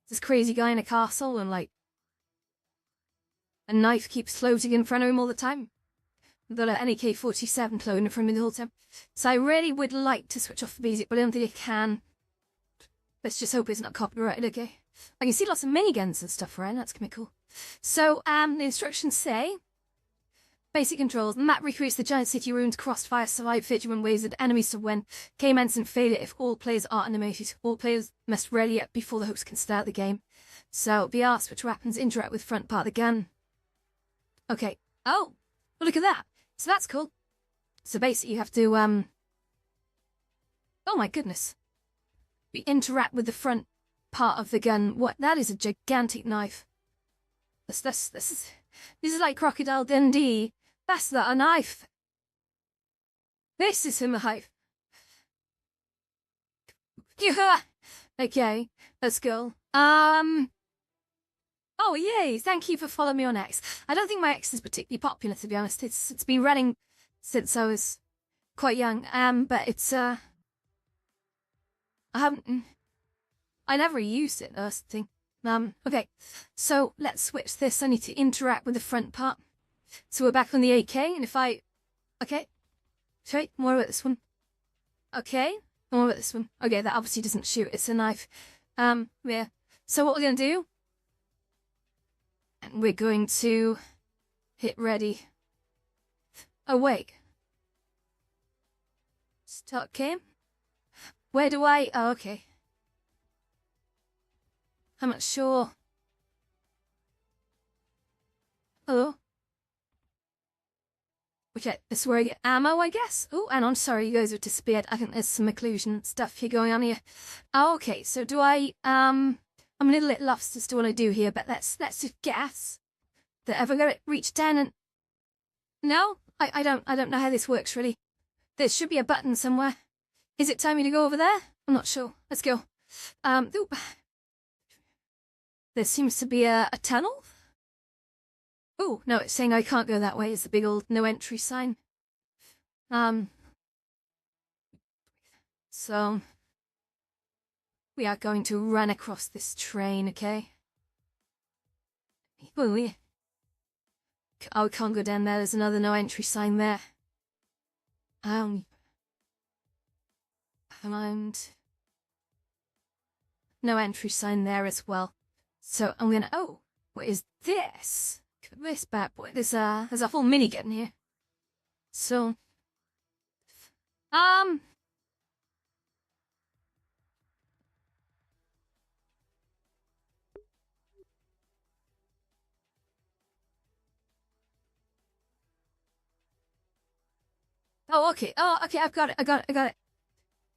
this crazy guy in a castle and, like, a knife keeps floating in front of him all the time? The AK-47 floating in front of me the whole time. So I really would like to switch off the music, but I don't think I can. Let's just hope it's not copyrighted, okay? I can see lots of miniguns and stuff around. That's gonna be cool. So, the instructions say... Basic controls. The map recreates the giant city ruins, crossfire, survive, vigilant ways that enemies to win. K-Mans and failure if all players are animated. All players must ready up before the host can start the game. So, be asked which weapons interact with front part of the gun. Okay. Oh! Well, look at that. So that's cool. So basically you have to, oh my goodness. We interact with the front part of the gun. What? That is a gigantic knife. This is like Crocodile Dundee. That's not a knife. This is a knife. Yeah. Okay, let's go. Oh, yay. Thank you for following me on X. I don't think my X is particularly popular, to be honest. It's been running since I was quite young. But it's, I never used it, that's the thing. Okay, so let's switch this. I need to interact with the front part. So we're back on the AK, and if I... Okay. Sorry, more about this one. Okay, more about this one. Okay, that obviously doesn't shoot, it's a knife. Yeah. So what we're gonna do... And we're going to... hit ready. Oh, wait. Start game? Where do I... Oh, okay. I'm not sure. Hello? Okay, this is where I get ammo, I guess? Oh, and I'm sorry, you guys have disappeared. I think there's some occlusion stuff here going on here. Oh, okay, so do I, I'm a little lost as to what I do here, but let's just guess that if I gotta reach down and... No? I don't know how this works, really. There should be a button somewhere. Is it time me to go over there? I'm not sure. Let's go. Oop. There seems to be a tunnel? Oh, no, it's saying I can't go that way. It's the big old no entry sign. So... We are going to run across this train, okay? Oh, we can't go down there. There's another no entry sign there. And... No entry sign there as well. So I'm gonna... Oh, what is this? This bad boy. There's a full minigun here. So... Oh, okay. Oh, okay, I've got it. I got it.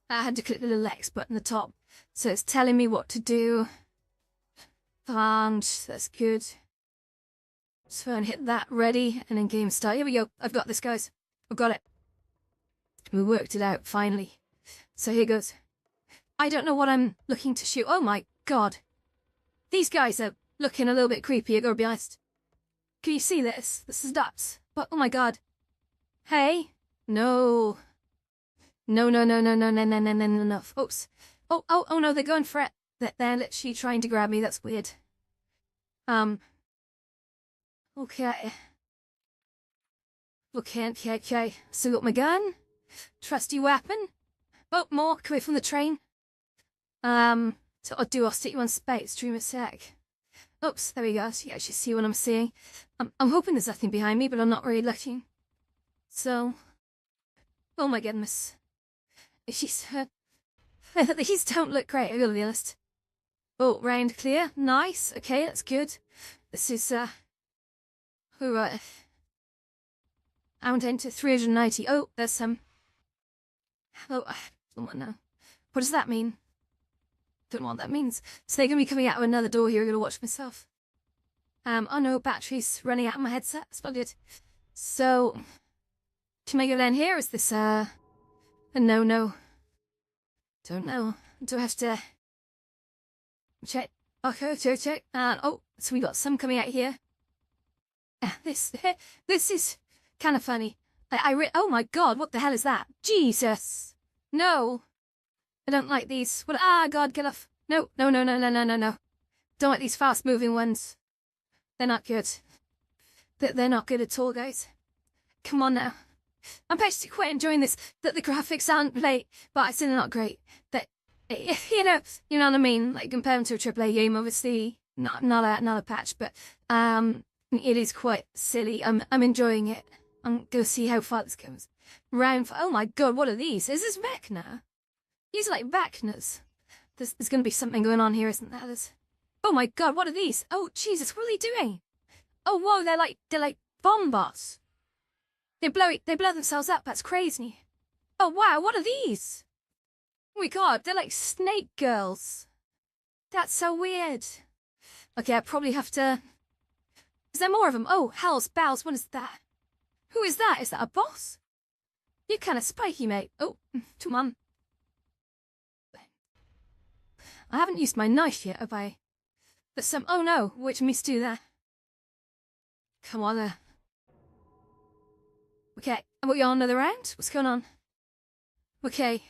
I had to click the little X button at the top. So it's telling me what to do. And that's good. So I'm gonna hit that, ready, and then game start. Here we go. I've got this, guys. I've got it. We worked it out, finally. So here goes. I don't know what I'm looking to shoot. Oh my god. These guys are looking a little bit creepy, I gotta be honest. Can you see this? This is nuts. But, oh my god. Hey. No. No. Oops. Oh no, they're going for it. They're literally trying to grab me. That's weird. Okay. Okay. So got my gun. Trusty weapon. Oh, more coming from the train. So I'll sit you on space, stream a sec. Oops, there we go. So you actually see what I'm seeing. I'm hoping there's nothing behind me, but I'm not really looking. So, oh my goodness. She's, these don't look great, I gotta be honest. Oh, round clear. Nice. Okay, that's good. This is, alright. I went into 390. Oh, there's some. Oh, what now? What does that mean? Don't know what that means. So they're gonna be coming out of another door here. I'm gonna watch myself. Oh no, battery's running out of my headset. Splendid. So, can I go down here? Is this, a no-no? Don't know. Do I have to check? Okay, check. And oh, so we got some coming out here. This is kind of funny. Oh my god, what the hell is that? Jesus. No. I don't like these. What? Ah, God, get off. No. Don't like these fast-moving ones. They're not good. They're not good at all, guys. Come on now. I'm actually quite enjoying this. That the graphics aren't great, but I still not great. That you know what I mean. Like compared to a AAA game, obviously not a patch, but it is quite silly. I'm enjoying it. I'm gonna see how far this goes. Oh my god, what are these? Is this Vecna? These are like Vecnas. There's gonna be something going on here, isn't there? Oh my god, what are these? Oh Jesus, what are they doing? Oh whoa, they're like bomb bots. They blow themselves up. That's crazy. Oh wow, what are these? Oh my god, they're like snake girls. That's so weird. Okay, I probably have to. Is there more of them? Oh, hell's bells. What is that? Who is that? Is that a boss? You're kind of spiky, mate. Oh, come on. I haven't used my knife yet, have I? There's some. Oh no, which missed do there? Come on there. Okay, what, you on another round? What's going on? Okay.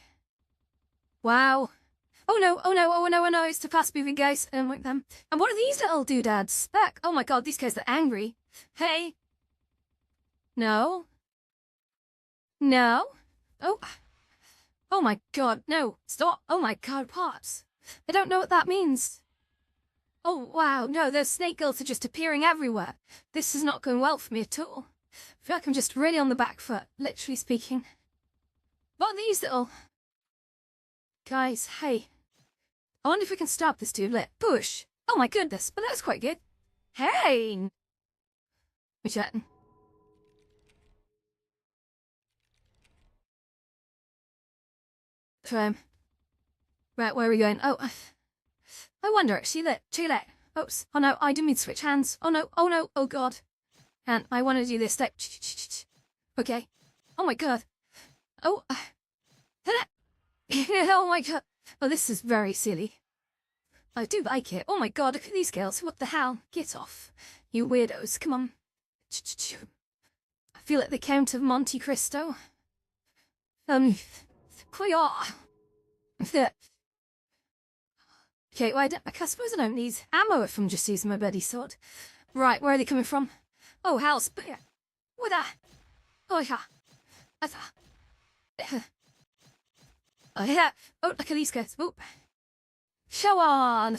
Wow. Oh no, it's the fast moving guys. Like them. And what are these little doodads? Back. Oh my god, these guys are angry. Hey. No. No. Oh. Oh my god, no. Stop. Oh my god, Pops. I don't know what that means. Oh wow, no, those snake girls are just appearing everywhere. This is not going well for me at all. I feel like I'm just really on the back foot, literally speaking. What are these little... Guys, hey. I wonder if we can stop this dude. Push. Oh my goodness, but that's quite good. Hey! We're chatting. Try him. Right, where are we going? Oh, I wonder actually. Chile. Oops. Oh no, I didn't mean to switch hands. Oh no, oh god. And I want to do this. Okay. Oh my god. Oh. Oh my god. Oh, this is very silly. I do like it. Oh my god, look at these girls. What the hell? Get off. You weirdos. Come on. I feel like the Count of Monte Cristo. Okay, well, I suppose I don't need ammo if I'm just using my bloody sword. Right, where are they coming from? Oh, hell's... What that? Oh, yeah. Oh, yeah. Oh, look at these guys. Oh. Show on.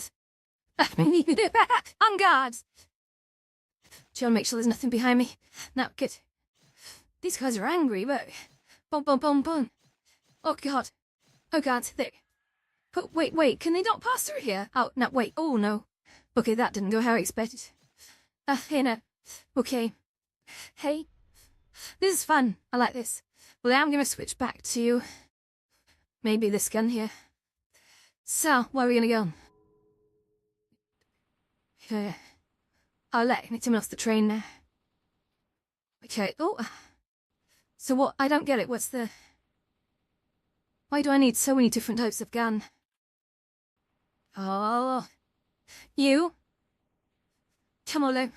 On guard. Trying to make sure there's nothing behind me. No, good. These guys are angry, but... Boom. Oh, God. Oh, God. There. But wait, can they not pass through here? Oh, no, wait. Oh, no. Okay, that didn't go how I expected. Hey, no. Okay. Hey. This is fun. I like this. Well, I'm going to switch back to... maybe this gun here. So, where are we going to go? Okay. I'll let him off the train now. Okay, oh. So what? I don't get it. What's the... Why do I need so many different types of gun? Oh. You? Come on, Lou.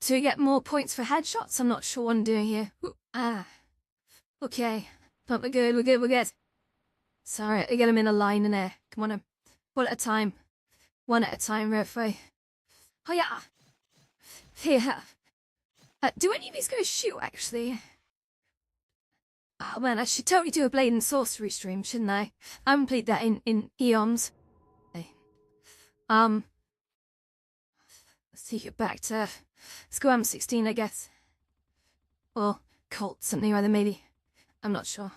To get more points for headshots? I'm not sure what I'm doing here. Ooh, okay. But we're good. Sorry, I get them in a line in there. Come on, one at a time. One at a time, referee. Oh, yeah. Here. Do any of these guys shoot, actually? Oh man, I should totally do a Blade and Sorcery stream, shouldn't I? I haven't played that in eons. Let's see, back to... Let's go M16, I guess. Or Colt something or other, maybe. I'm not sure.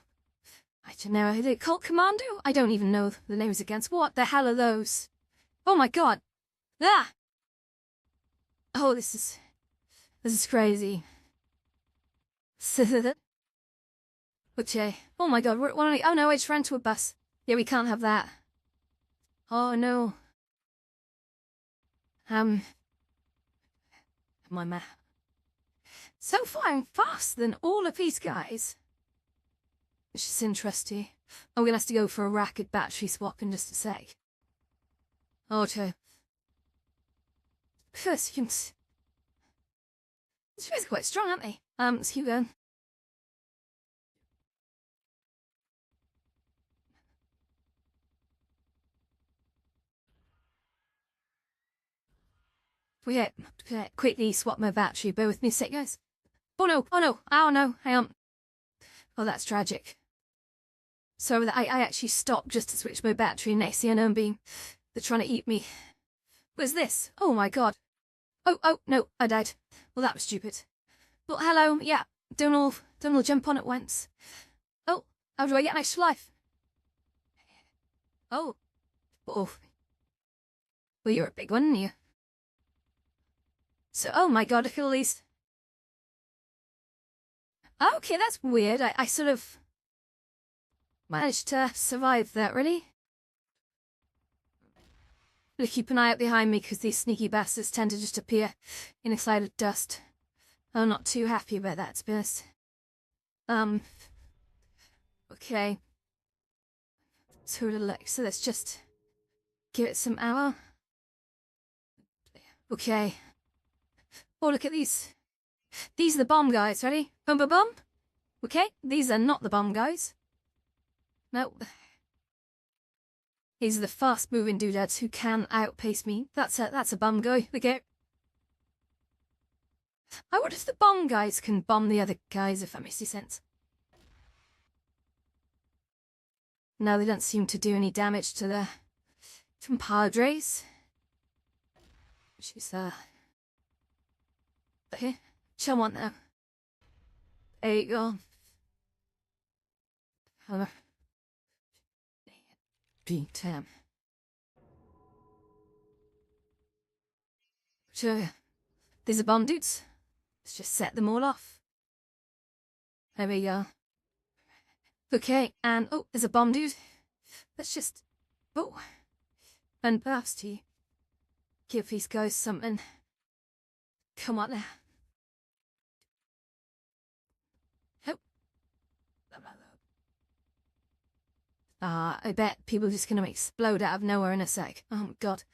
I don't know. Is it Colt Commando? I don't even know the names against. What the hell are those? Oh my god. Ah! Oh, this is crazy. Okay. Oh my god, oh no, I just ran to a bus. Yeah, we can't have that. Oh no. My man. So far I'm faster than all of these guys. It's just interesting. I'm gonna have to go for a racket battery swap in just a sec. Okay. First, these guys are quite strong, aren't they? Let's keep going. We quickly swap my battery. Bear with me a sec, guys. Oh no, oh no, oh no, hang on. Oh, that's tragic. So that I actually stopped just to switch my battery, and next thing I know, they're trying to eat me. What's this? Oh my god. Oh, no, I died. Well, that was stupid. But hello, yeah, don't all jump on at once. Oh, how do I get an extra life? Oh. Oh. Well, you're a big one, aren't you? So, oh my god, I feel these. Okay, that's weird. I sort of managed to survive that, really. I'll keep an eye out behind me because these sneaky bastards tend to just appear in a cloud of dust. I'm not too happy about that, to be honest. Okay. So let's just give it some ammo. Okay. Oh, look at these. These are the bomb guys, ready? Boom, boom, boom. Okay, these are not the bomb guys. No. These are the fast-moving doodads who can outpace me. That's a bomb guy. Okay. I wonder if the bomb guys can bomb the other guys, if that makes any sense. No, they don't seem to do any damage to the compadres. She's here. Chill on now. There you go. Beat him. Sure. These are bomb dudes. Let's just set them all off. There we go. Okay, and oh, there's a bomb dude. Let's just and perhaps to give these guys something. Come on now. Oh. I bet people are just gonna explode out of nowhere in a sec. Oh my god.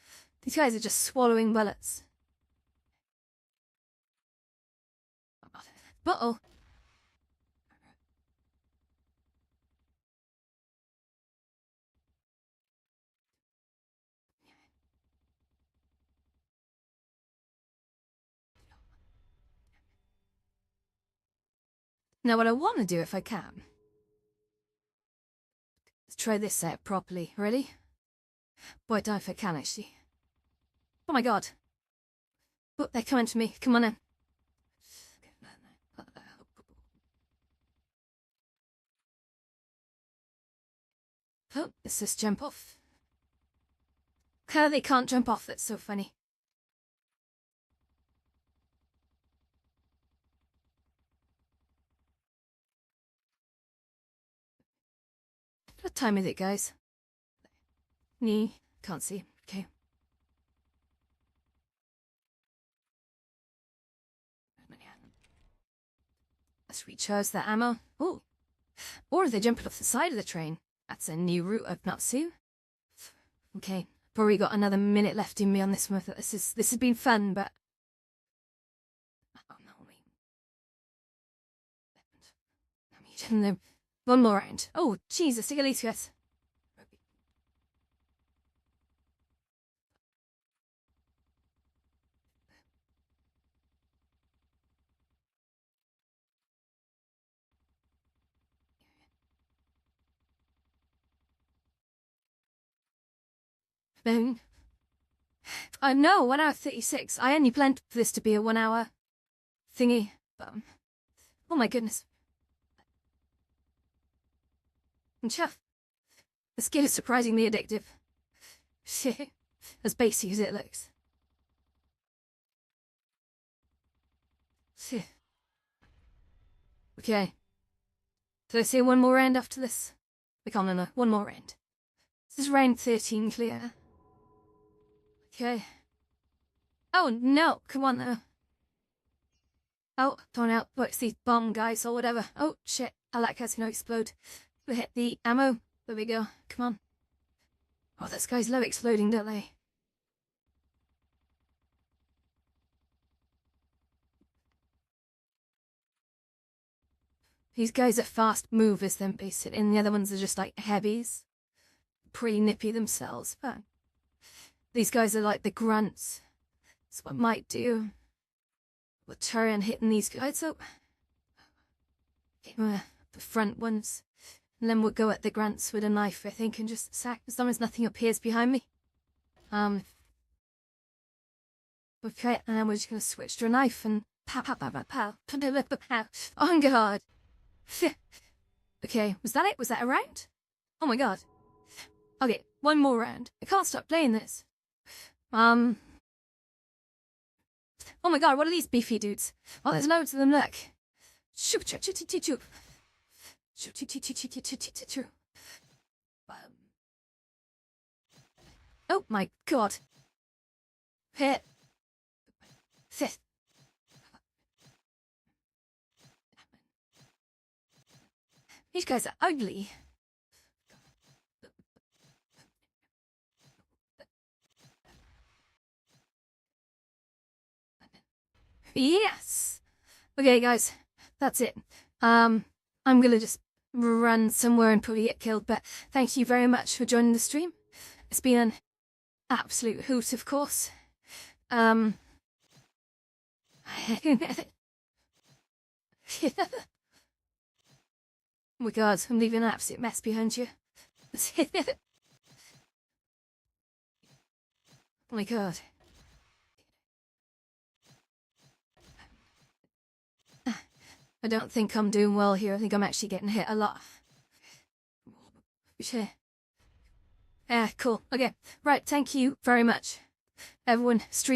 These guys are just swallowing bullets. But oh. Now what I want to do if I can is try this out properly. Ready? Boy, I don't know if I can actually. Oh my god. Oh, they're coming to me. Come on in. Oh, let's just jump off. How they can't jump off, that's so funny. What time is it, guys? Can't see. Okay. Let's recharge that ammo. Oh. Or they're jumping off the side of the train. That's a new route I've not seen. Okay. Probably got another minute left in me on this one. This has been fun, but oh no, one more round. Oh, Jesus, Iglesias. Bone. No, 1 hour 36. I only planned for this to be a 1 hour thingy. But, oh my goodness. And chuff. This game is surprisingly addictive. As basic as it looks. Okay. Did I say one more round after this? No, one more round. This is round 13 clear. Okay. Oh no, come on though. Oh, don't out, but it's these bomb guys or whatever. Oh shit, I like how it's gonna explode. We hit the ammo. There we go, come on. Oh, those guys love exploding, don't they? These guys are fast movers then, basically, and the other ones are just like heavies. Pretty nippy themselves, but these guys are like the grunts. So what I might do, we'll try and hitting these guys up. The front ones. And then we'll go at the grunts with a knife, I think, and just sack, as long as nothing appears behind me. Okay, and then we're just gonna switch to a knife and pow, pow, pow, pow, pow, pow, pow, pow, pow. On guard. Okay, was that it? Was that a round? Oh my god. Okay, one more round. I can't stop playing this. Oh my god, what are these beefy dudes? Oh, there's loads of them, look. Shoop, shoop, shoop, shoop, shoop, shoop. Shoop, shoop, shoop, shoop, shoop, shoop, shoop, shoop, shoop. Oh my god. Hit. Fifth. These guys are ugly. Yes. Okay, guys, that's it. I'm gonna just run somewhere and probably get killed. But thank you very much for joining the stream. It's been an absolute hoot, of course. Oh my god, I'm leaving an absolute mess behind you. Oh my god. I don't think I'm doing well here. I think I'm actually getting hit a lot. Yeah, cool. Okay, right, thank you very much. Everyone, stream.